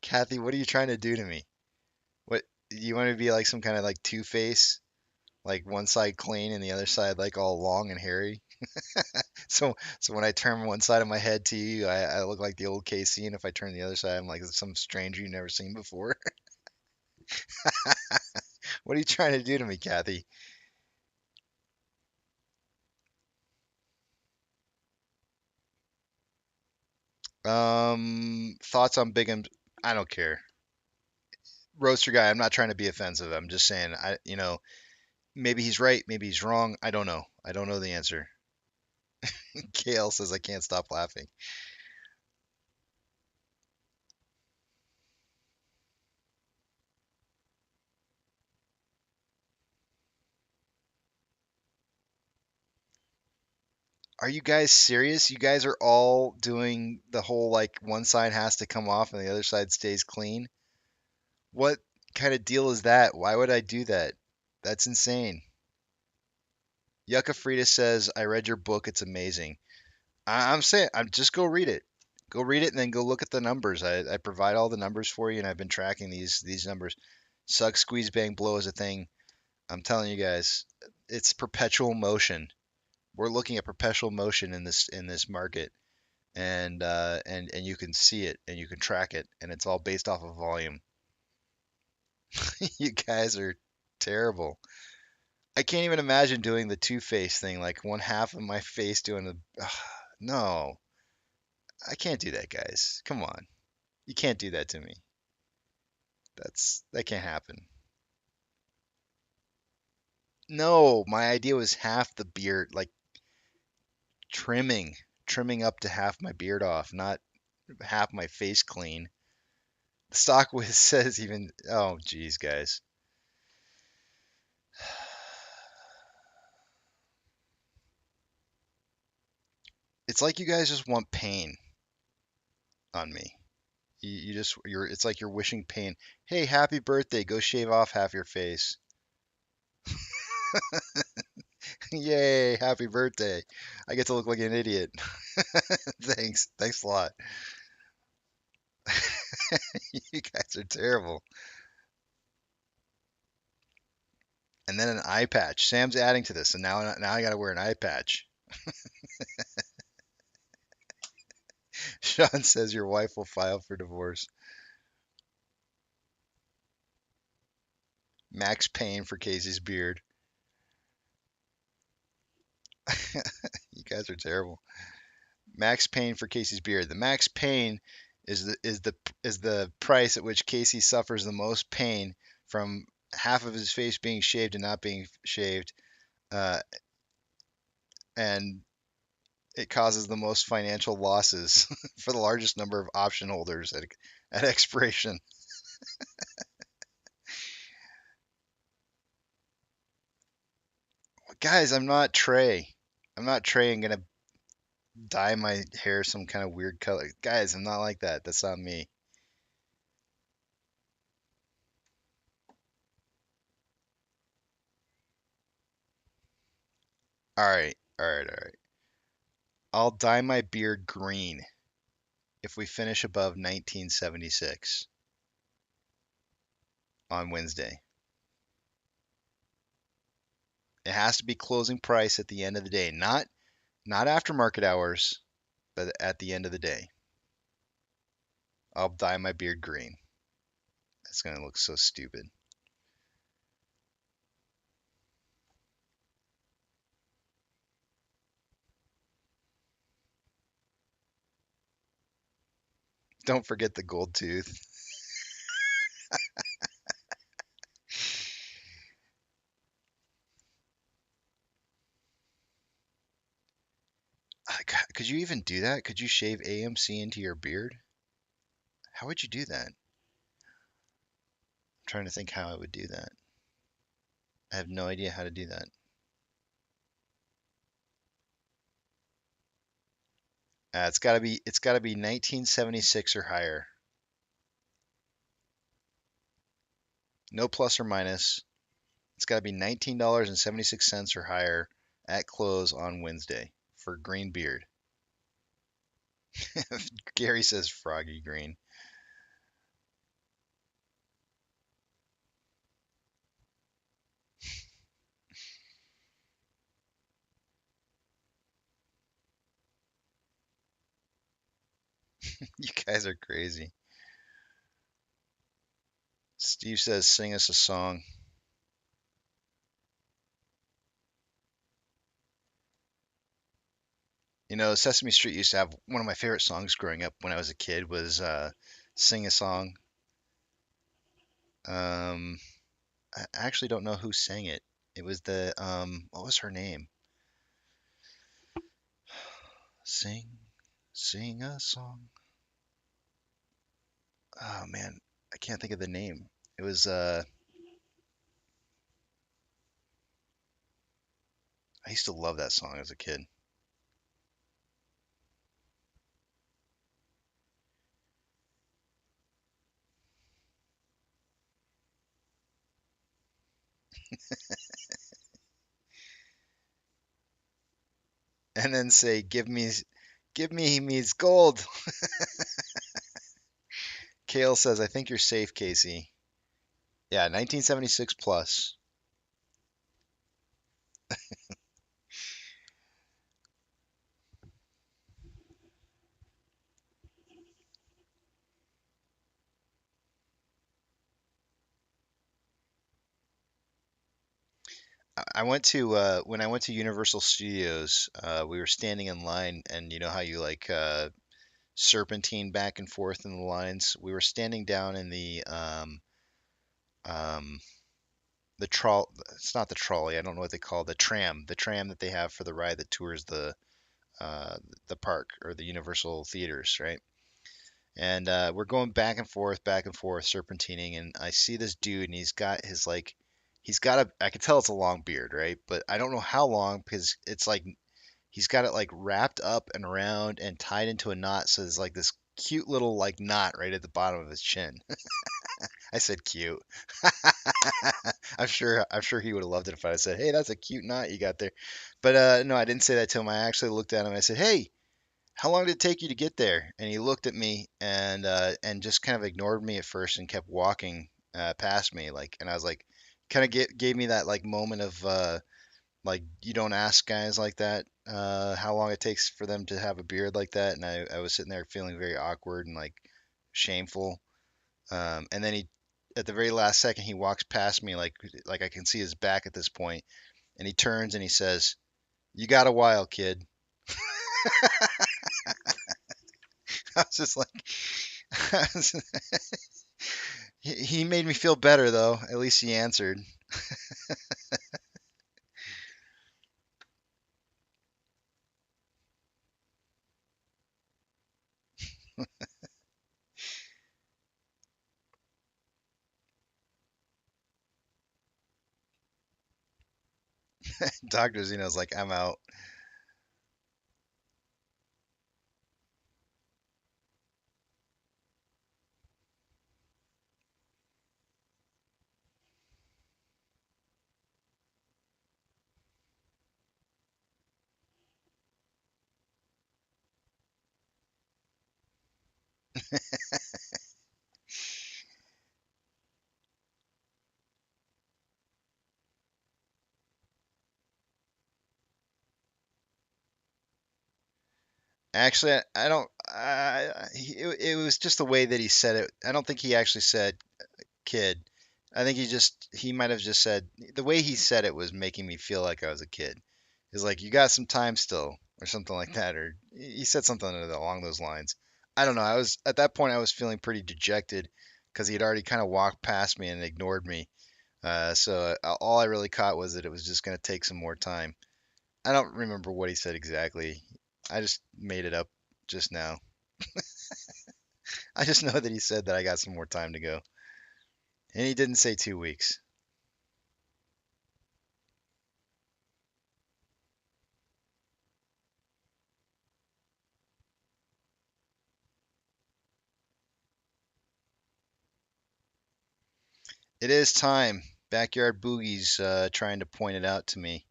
Kathy, what are you trying to do to me? What you want to be like some kind of like Two Face? Like one side clean and the other side like all long and hairy. So when I turn one side of my head to you, I look like the old KC, and if I turn the other side, I'm like some stranger you've never seen before. What are you trying to do to me, Kathy? Thoughts on Big and I don't care. Roaster guy, I'm not trying to be offensive. I'm just saying maybe he's right, maybe he's wrong. I don't know. I don't know the answer. KL says I can't stop laughing. Are you guys serious? You guys are all doing the whole like one side has to come off and the other side stays clean? What kind of deal is that? Why would I do that? That's insane. Yucca Frida says, I read your book. It's amazing. I'm saying, I'm just go read it. Go read it and then go look at the numbers. I provide all the numbers for you, and I've been tracking these numbers. Suck, squeeze, bang, blow is a thing. I'm telling you guys, it's perpetual motion. We're looking at perpetual motion in this market, and you can see it and you can track it, and it's all based off of volume. You guys are terrible. I can't even imagine doing the two face thing, like one half of my face doing the. No, I can't do that, guys. Come on, you can't do that to me. That can't happen. No, my idea was half the beard, like Trimming, trimming up to half my beard off, not half my face clean. The stock whiz says even. Oh, geez, guys. It's like you guys just want pain on me. You just you're. It's like you're wishing pain. Hey, happy birthday! Go shave off half your face. Yay, happy birthday! I get to look like an idiot. Thanks a lot. You guys are terrible. And then an eye patch. Sam's adding to this, and now I got to wear an eye patch. Sean says your wife will file for divorce. Max Payne for Casey's beard. You guys are terrible. Max Payne for Casey's beard. The Max Payne is the price at which Casey suffers the most pain from half of his face being shaved and not being shaved, uh, and it causes the most financial losses for the largest number of option holders at expiration. Guys, I'm not Trey. I'm not Trey and gonna dye my hair some kind of weird color. Guys, I'm not like that. That's not me. All right, all right, all right. I'll dye my beard green if we finish above 1976 on Wednesday. It has to be closing price at the end of the day, not after market hours, but at the end of the day. I'll dye my beard green. It's gonna look so stupid. Don't forget the gold tooth. Could you even do that? Could you shave AMC into your beard? How would you do that? I'm trying to think how I would do that. I have no idea how to do that. It's gotta be 1976 or higher. No plus or minus. It's gotta be $19.76 or higher at close on Wednesday for green beard. Gary says froggy green. You guys are crazy. Steve says sing us a song. Sesame Street used to have one of my favorite songs growing up when I was a kid was "Sing a Song." Um, I actually don't know who sang it. It was the what was her name? Sing, sing a song. Oh man, I can't think of the name. It was I used to love that song as a kid. And then say, give me means gold." Kale says, "I think you're safe, Casey." Yeah, 1976 plus. I went to when I went to Universal Studios, we were standing in line, and you know how you like serpentine back and forth in the lines. We were standing down in um, the troll. It's not the trolley. I don't know what they call the tram that they have for the ride that tours the the park or the Universal theaters, right? And we're going back and forth, serpentining, and I see this dude, and he's got his like, he's got a, I can tell it's a long beard, right? But I don't know how long because it's like he's got it like wrapped up and around and tied into a knot, so there's like this cute little like knot right at the bottom of his chin. I said cute. I'm sure he would have loved it if I had said, "Hey, that's a cute knot you got there." But no, I didn't say that to him. I actually looked at him and I said, "Hey, how long did it take you to get there?" And he looked at me and just kind of ignored me at first and kept walking past me like, and I was like, kind of gave me that like moment of like you don't ask guys like that how long it takes for them to have a beard like that, and I was sitting there feeling very awkward and like shameful. And then he, at the very last second, he walks past me like I can see his back at this point, and he turns and he says, "You got a while, kid." I was just like, he made me feel better though. At least he answered. Dr. Zeno's like, "I'm out." Actually, I don't. It was just the way that he said it. I don't think he actually said kid. I think he might have just said, the way he said it was making me feel like I was a kid. He's like, "You got some time still," or something like that, or he said something along those lines. I don't know. I was at that point I was feeling pretty dejected because he had already kind of walked past me and ignored me. So all I really caught was that it was just going to take some more time. I don't remember what he said exactly. I just made it up just now. I just know that he said that I got some more time to go. And he didn't say 2 weeks. It is time. Backyard Boogie's trying to point it out to me.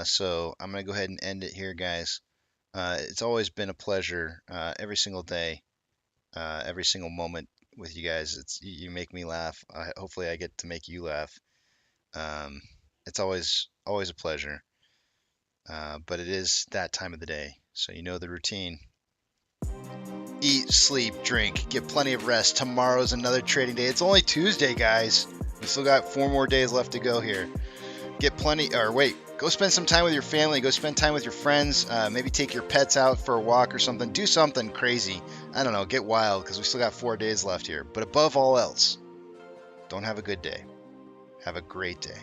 So I'm going to go ahead and end it here, guys. It's always been a pleasure every single day, every single moment with you guys. You make me laugh. Hopefully, I get to make you laugh. Um, it's always a pleasure. But it is that time of the day, so you know the routine. Eat, sleep, drink, get plenty of rest. Tomorrow's another trading day. It's only Tuesday, guys. We still got 4 more days left to go here. Get plenty, or wait, go spend some time with your family. Go spend time with your friends. Maybe take your pets out for a walk or something. Do something crazy. I don't know. Get wild because we still got 4 days left here. But above all else, don't have a good day. Have a great day.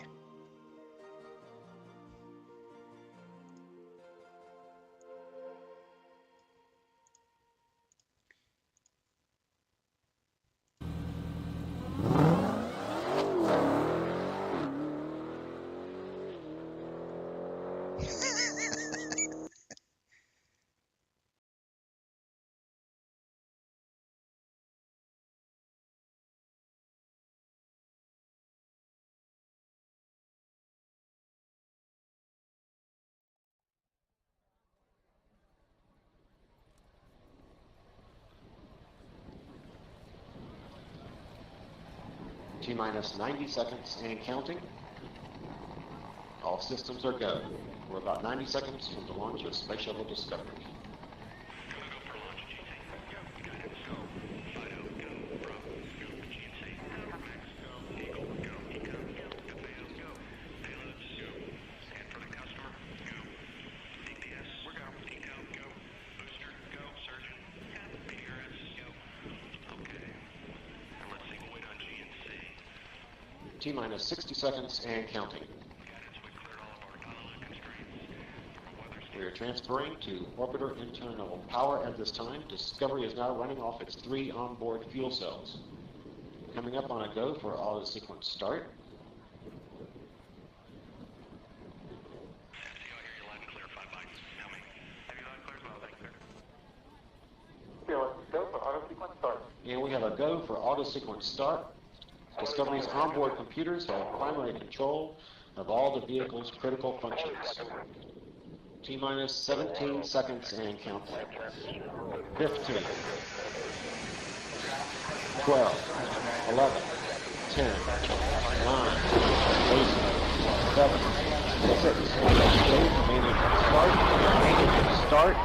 T-minus 90 seconds and counting. All systems are go. We're about 90 seconds from the launch of Space Shuttle Discovery. T-minus 60 seconds and counting. We We are transferring to orbiter internal power at this time. Discovery is now running off its 3 onboard fuel cells. Coming up on a go for auto sequence start. And we have a go for auto sequence start. Discovery's onboard computers have primary control of all the vehicle's critical functions. T-minus 17 seconds and counting. 15, 12, 11, 10, 9, 8, 7, 6, start,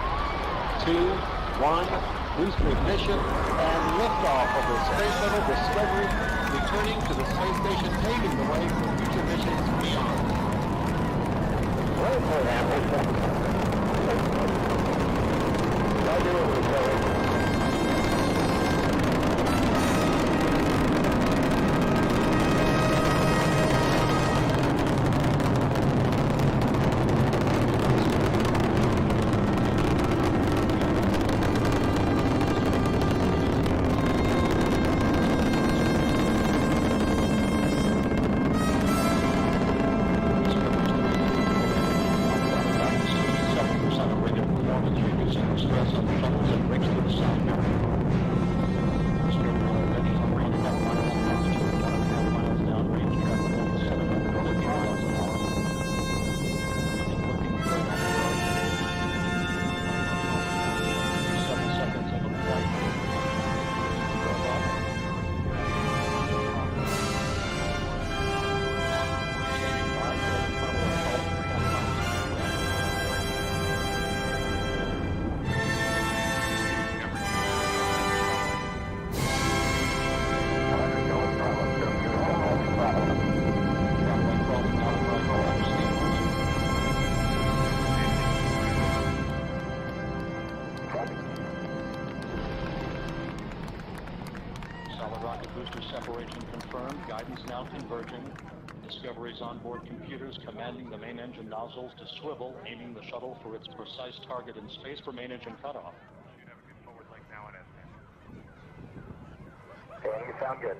2, 1, booster ignition, and liftoff of the Space Shuttle Discovery, returning to the space station, paving the way for future missions beyond. Separation confirmed. Guidance now converging. Discovery's onboard computers commanding the main engine nozzles to swivel, aiming the shuttle for its precise target in space for main engine cutoff. Should have a good forward link now at SM. Okay, you sound good.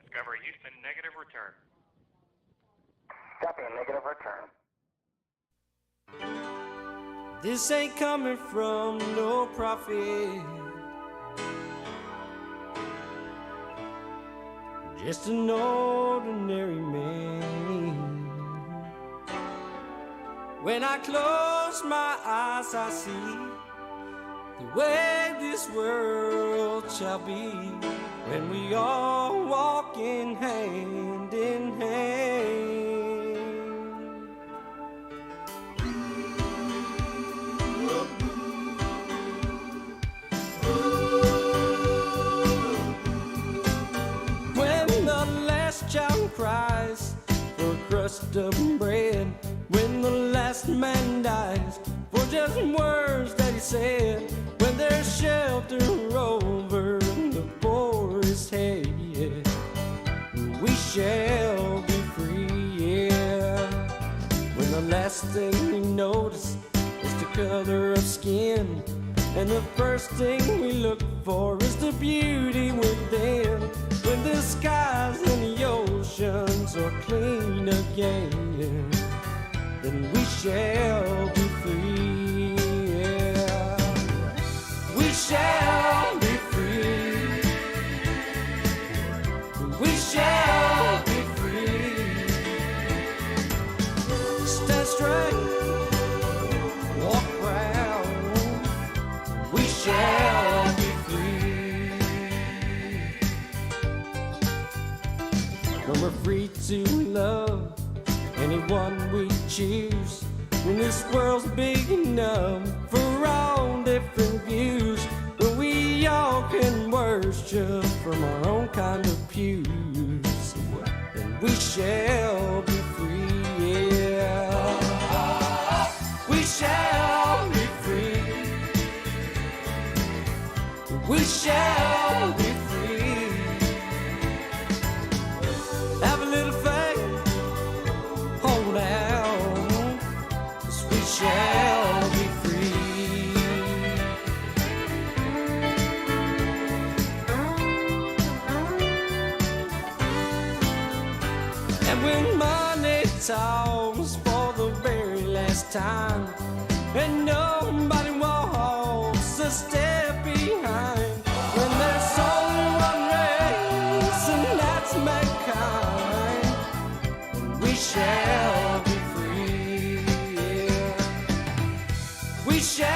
Discovery Houston, negative return. Copy, negative return. This ain't coming from no profit, just an ordinary man. When I close my eyes, I see the way this world shall be when we all walk in hand in hand. Child cries for a crust of bread, when the last man dies for just words that he said, when there's shelter over the forest head, we shall be free, yeah. When the last thing we notice is the color of skin, and the first thing we look for is the beauty within, when the skies and the oceans are clean again, then we shall be free, yeah. We shall be free. We shall be free. Stand straight, walk proud. We shall be free. When we're free to love anyone we choose, when this world's big enough for all different views, when we all can worship from our own kind of pews, then we shall be free, yeah. We shall be free. shall be free. Have a little faith, hold out, 'cause we shall be free. And when money talks for the very last time, and nobody walks a step behind, when there's only one race, and that's mankind, we shall be free. Yeah. We shall